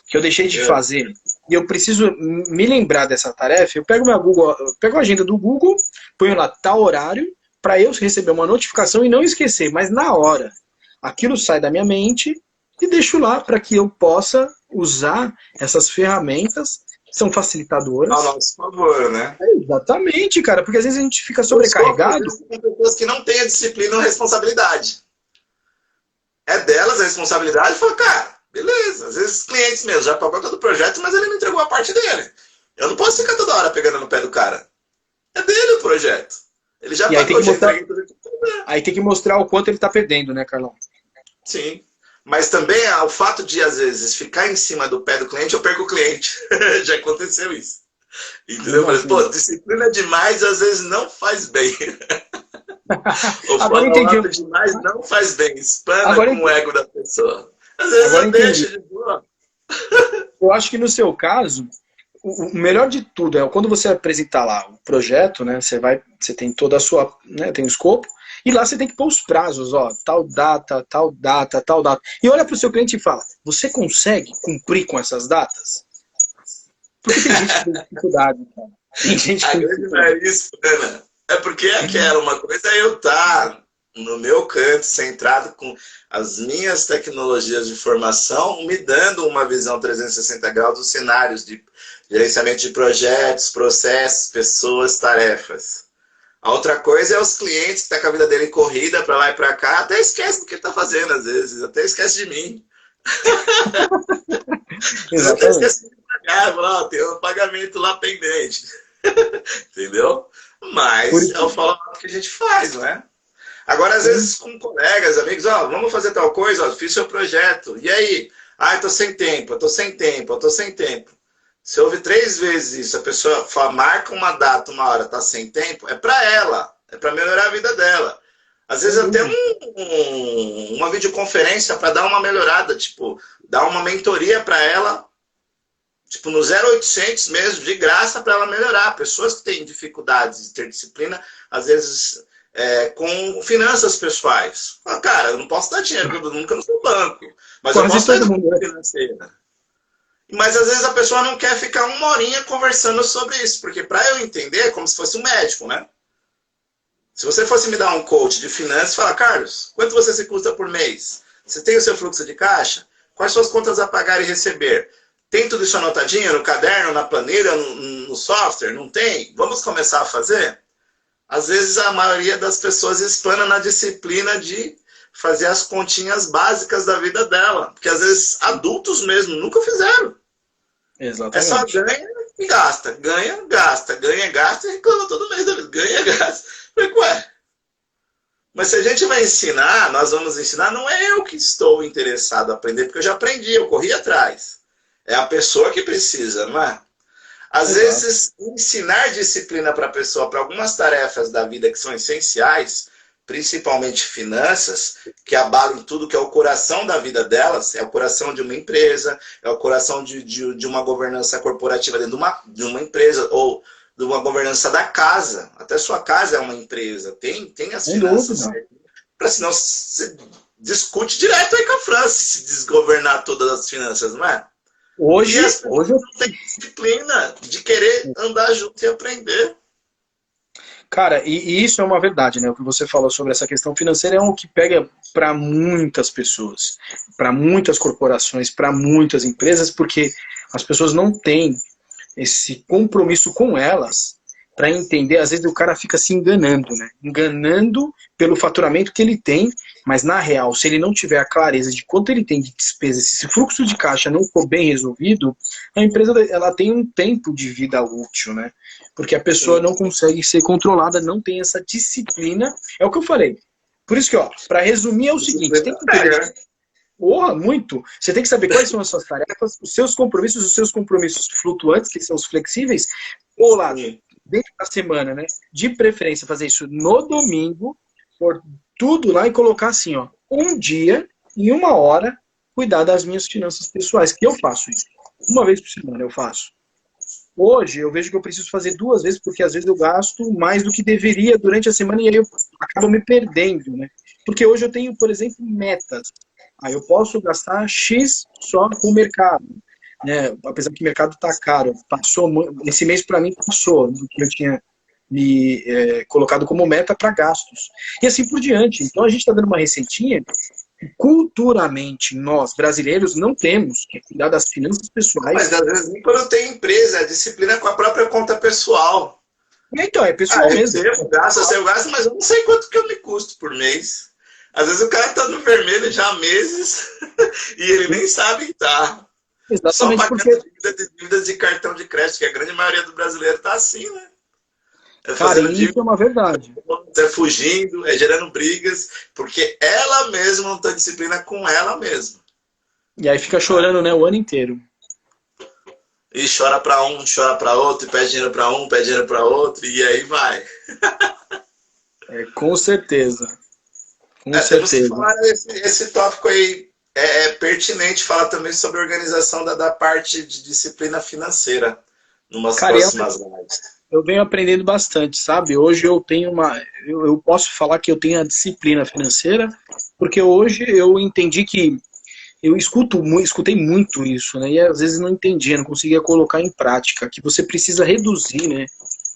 Que eu deixei de fazer, e eu preciso me lembrar dessa tarefa, eu pego meu Google, eu pego a agenda do Google, ponho lá tal horário, para eu receber uma notificação e não esquecer, mas na hora. Aquilo sai da minha mente e deixo lá para que eu possa usar essas ferramentas que são facilitadoras. Ao nosso favor, né? Exatamente, cara, porque às vezes a gente fica sobrecarregado. Tem pessoas que não têm a disciplina ou responsabilidade. É delas a responsabilidade, fala, cara, beleza. Às vezes os clientes mesmo já pagou todo o projeto, mas ele não entregou a parte dele. Eu não posso ficar toda hora pegando no pé do cara. É dele o projeto. Ele já pagou, aí tem que mostrar o quanto ele está perdendo, né, Carlão? Sim. Mas também o fato de, às vezes, ficar em cima do pé do cliente, eu perco o cliente. Já aconteceu isso. Entendeu? Mas, pô, disciplina demais, às vezes, não faz bem. Ou agora entendi. Demais não faz bem. Espana com o ego da pessoa. Às vezes eu deixo de boa. Eu acho que no seu caso, o melhor de tudo é quando você apresentar lá o projeto, né? Você tem toda a sua, né? Tem o escopo. E lá você tem que pôr os prazos, ó, tal data, tal data, tal data. E olha para o seu cliente e fala, você consegue cumprir com essas datas? Porque tem gente que tem dificuldade, cara. Tem gente que tem dificuldade. É porque aquela, uma coisa é eu estar no meu canto, centrado com as minhas tecnologias de formação, me dando uma visão 360 graus dos cenários de gerenciamento de projetos, processos, pessoas, tarefas. A outra coisa é os clientes que estão com a vida dele corrida para lá e para cá, até esquece do que ele está fazendo às vezes, até esquece de mim. Até esquece de pagar, ó, tem um pagamento lá pendente. Entendeu? Mas é o follow-up que a gente faz, não é? Agora, às vezes, com colegas, amigos, ó, vamos fazer tal coisa, ó, fiz seu projeto, e aí? Ah, eu tô sem tempo, eu tô sem tempo, eu tô sem tempo. Se houve 3 vezes isso, a pessoa fala, marca uma data, uma hora, tá sem tempo, é para ela, é para melhorar a vida dela. Às vezes até uma videoconferência para dar uma melhorada, tipo, dar uma mentoria para ela, tipo, no 0800 mesmo, de graça, para ela melhorar. Pessoas que têm dificuldades de ter disciplina, às vezes com finanças pessoais. Fala, cara, eu não posso dar dinheiro para todo mundo, porque eu não sou banco, mas eu posso dar educação financeira. Mas às vezes a pessoa não quer ficar uma horinha conversando sobre isso, porque para eu entender é como se fosse um médico, né? Se você fosse me dar um coach de finanças, fala, Carlos, quanto você se custa por mês? Você tem o seu fluxo de caixa? Quais são as contas a pagar e receber? Tem tudo isso anotadinho no caderno, na planilha, no software? Não tem? Vamos começar a fazer? Às vezes a maioria das pessoas explana na disciplina de fazer as continhas básicas da vida dela. Porque às vezes adultos mesmo nunca fizeram. Exatamente. É só ganha e gasta. Ganha, gasta. Ganha, gasta e reclama todo mês da vida. Ganha, gasta. Falei, ué. Mas se a gente vai ensinar, nós vamos ensinar, não é eu que estou interessado a aprender, porque eu já aprendi, eu corri atrás. É a pessoa que precisa, não é? Às vezes, ensinar disciplina para a pessoa, para algumas tarefas da vida que são essenciais, principalmente finanças, que abalam tudo que é o coração da vida delas, é o coração de uma empresa, é o coração de uma governança corporativa dentro de uma empresa, ou de uma governança da casa. Até sua casa é uma empresa, tem as finanças. Para senão você discute direto aí com a França, se desgovernar todas as finanças, não é? Hoje não tem disciplina de querer andar junto e aprender. Cara, e isso é uma verdade, né? O que você falou sobre essa questão financeira é um que pega para muitas pessoas, para muitas corporações, para muitas empresas, porque as pessoas não têm esse compromisso com elas para entender. Às vezes o cara fica se enganando, né? Enganando pelo faturamento que ele tem, mas na real, se ele não tiver a clareza de quanto ele tem de despesa, se esse fluxo de caixa não for bem resolvido, a empresa ela tem um tempo de vida útil, né? Porque a pessoa não consegue ser controlada, não tem essa disciplina. É o que eu falei. Por isso que, ó, para resumir é o seguinte, tem que entender. Porra, muito. Você tem que saber quais são as suas tarefas, os seus compromissos flutuantes, que são os flexíveis, ou lá, dentro da semana, né? De preferência, fazer isso no domingo, por tudo lá e colocar assim, ó, um dia e uma hora, cuidar das minhas finanças pessoais, que eu faço isso. Uma vez por semana eu faço. Hoje eu vejo que eu preciso fazer 2 vezes, porque às vezes eu gasto mais do que deveria durante a semana e aí eu acabo me perdendo, né? Porque hoje eu tenho, por exemplo, metas. Aí eu posso gastar X só com o mercado, né? Apesar que o mercado está caro. Passou, esse mês para mim passou do que eu tinha me colocado como meta para gastos. E assim por diante. Então a gente está dando uma receitinha. Culturalmente, nós, brasileiros, não temos que cuidar das finanças pessoais. Mas às vezes nem quando tem empresa, a disciplina com a própria conta pessoal. Então, é pessoal mesmo. Eu gasto, mas eu não sei quanto que eu me custo por mês. Às vezes o cara tá no vermelho já há meses e ele nem sabe que tá. Exatamente. Só pagando dívidas de cartão de crédito, que a grande maioria do brasileiro tá assim, né? Cara, isso é uma verdade. É fugindo, é gerando brigas, porque ela mesma não tem disciplina com ela mesma. E aí fica chorando, né, o ano inteiro. E chora pra um, chora pra outro, e pede dinheiro pra um, pede dinheiro pra outro, e aí vai. Com certeza. Com certeza. Falar esse tópico aí é pertinente, falar também sobre a organização da parte de disciplina financeira, numas próximas lives. Eu venho aprendendo bastante, sabe? Hoje eu tenho eu posso falar que eu tenho a disciplina financeira, porque hoje eu entendi que eu escutei muito isso, né? E às vezes não entendia, não conseguia colocar em prática, que você precisa reduzir, né?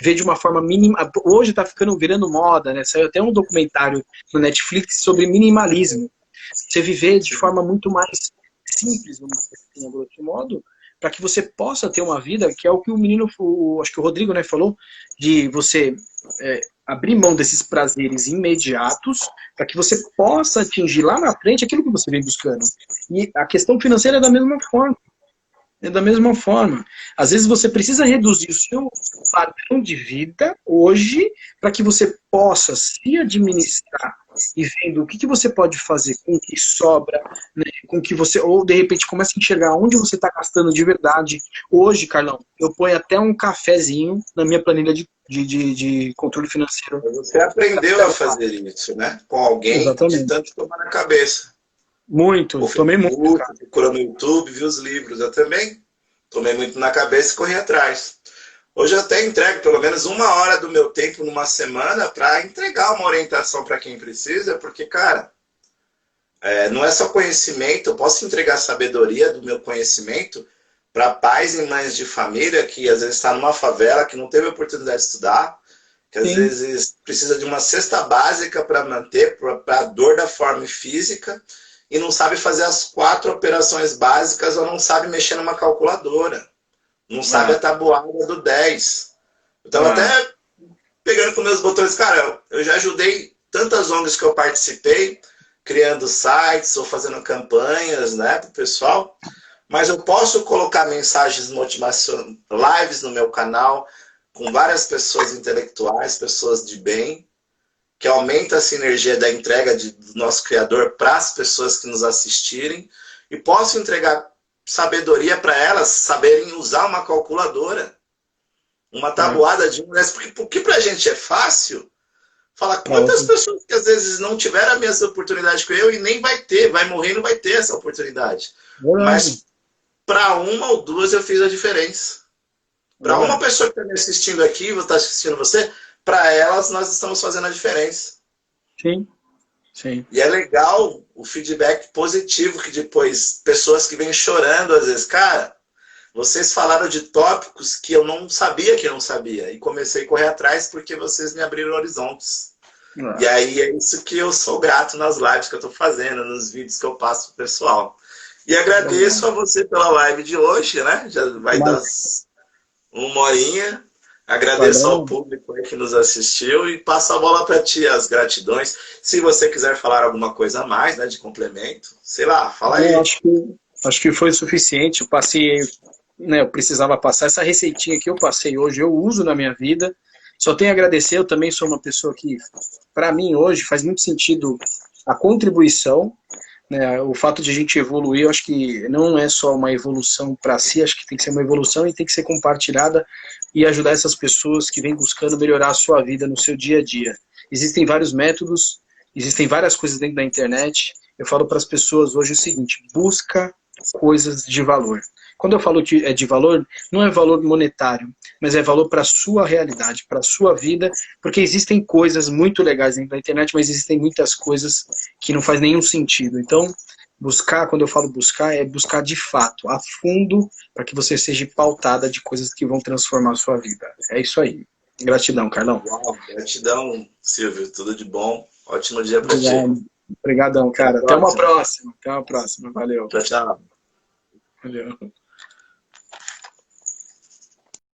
Ver de uma forma mínima. Hoje tá virando moda, né? Saiu até um documentário no Netflix sobre minimalismo. Você viver de forma muito mais simples, vamos dizer assim, a grosso modo, para que você possa ter uma vida, que é o que o menino, acho que o Rodrigo, né, falou, de você abrir mão desses prazeres imediatos, para que você possa atingir lá na frente aquilo que você vem buscando. E a questão financeira é da mesma forma. É da mesma forma. Às vezes você precisa reduzir o seu padrão de vida hoje para que você possa se administrar e vendo o que você pode fazer com o que sobra, né, com que você, ou de repente começa a enxergar onde você está gastando de verdade. Hoje, Carlão, eu ponho até um cafezinho na minha planilha de controle financeiro. Você aprendeu a fazer isso, né? Com alguém. Exatamente. De tanto tomar na cabeça. Muito, tomei muito. Procurou no YouTube, vi os livros. Eu também tomei muito na cabeça e corri atrás. Hoje eu até entrego pelo menos 1 hora do meu tempo numa semana para entregar uma orientação para quem precisa, porque, cara, não é só conhecimento, eu posso entregar sabedoria do meu conhecimento para pais e mães de família que às vezes está numa favela, que não teve oportunidade de estudar, que às vezes precisa de uma cesta básica para manter, para a dor da forma física, e não sabe fazer as 4 operações básicas ou não sabe mexer numa calculadora. Não sabe a tabuada do 10. Então, até pegando com meus botões, cara, eu já ajudei tantas ONGs que eu participei, criando sites ou fazendo campanhas, né, pro pessoal, mas eu posso colocar mensagens motivacionais, lives no meu canal, com várias pessoas intelectuais, pessoas de bem, que aumenta a sinergia da entrega do nosso Criador para as pessoas que nos assistirem, e posso entregar sabedoria para elas saberem usar uma calculadora, uma tabuada de inglês, porque para a gente é fácil falar quantas pessoas que às vezes não tiveram a mesma oportunidade que eu e nem vai ter, vai morrer e não vai ter essa oportunidade. Mas para 1 ou 2 eu fiz a diferença. Para uma pessoa que está me assistindo aqui, está assistindo você, para elas nós estamos fazendo a diferença. Sim. Sim. E é legal o feedback positivo que depois, pessoas que vêm chorando às vezes, cara, vocês falaram de tópicos que eu não sabia que eu não sabia. E comecei a correr atrás porque vocês me abriram horizontes. E aí é isso que eu sou grato nas lives que eu estou fazendo, nos vídeos que eu passo pro pessoal. E agradeço a você pela live de hoje, né? Já vai dar Mas, 1 horinha. Agradeço ao padrão, público aí que nos assistiu e passo a bola para ti, as gratidões. Se você quiser falar alguma coisa a mais, né, de complemento, sei lá, fala não, aí. acho que foi suficiente. Eu passei, né, eu precisava passar essa receitinha que eu passei hoje, eu uso na minha vida. Só tenho a agradecer, eu também sou uma pessoa que, para mim, hoje faz muito sentido a contribuição, né, o fato de a gente evoluir, eu acho que não é só uma evolução para si, acho que tem que ser uma evolução e tem que ser compartilhada e ajudar essas pessoas que vêm buscando melhorar a sua vida no seu dia a dia. Existem vários métodos, existem várias coisas dentro da internet. Eu falo para as pessoas hoje o seguinte: busca coisas de valor. Quando eu falo que é de valor, não é valor monetário, mas é valor para a sua realidade, para a sua vida, porque existem coisas muito legais dentro da internet, mas existem muitas coisas que não faz nenhum sentido. Então, buscar, quando eu falo buscar, é buscar de fato, a fundo, para que você seja pautada de coisas que vão transformar a sua vida. É isso aí. Gratidão, Carlão. Uau, gratidão, Silvio. Tudo de bom. Ótimo dia para ti. Obrigado. Obrigadão, Até a cara. Até uma próxima. próxima. Até uma próxima. Valeu. Tchau, tchau. Valeu.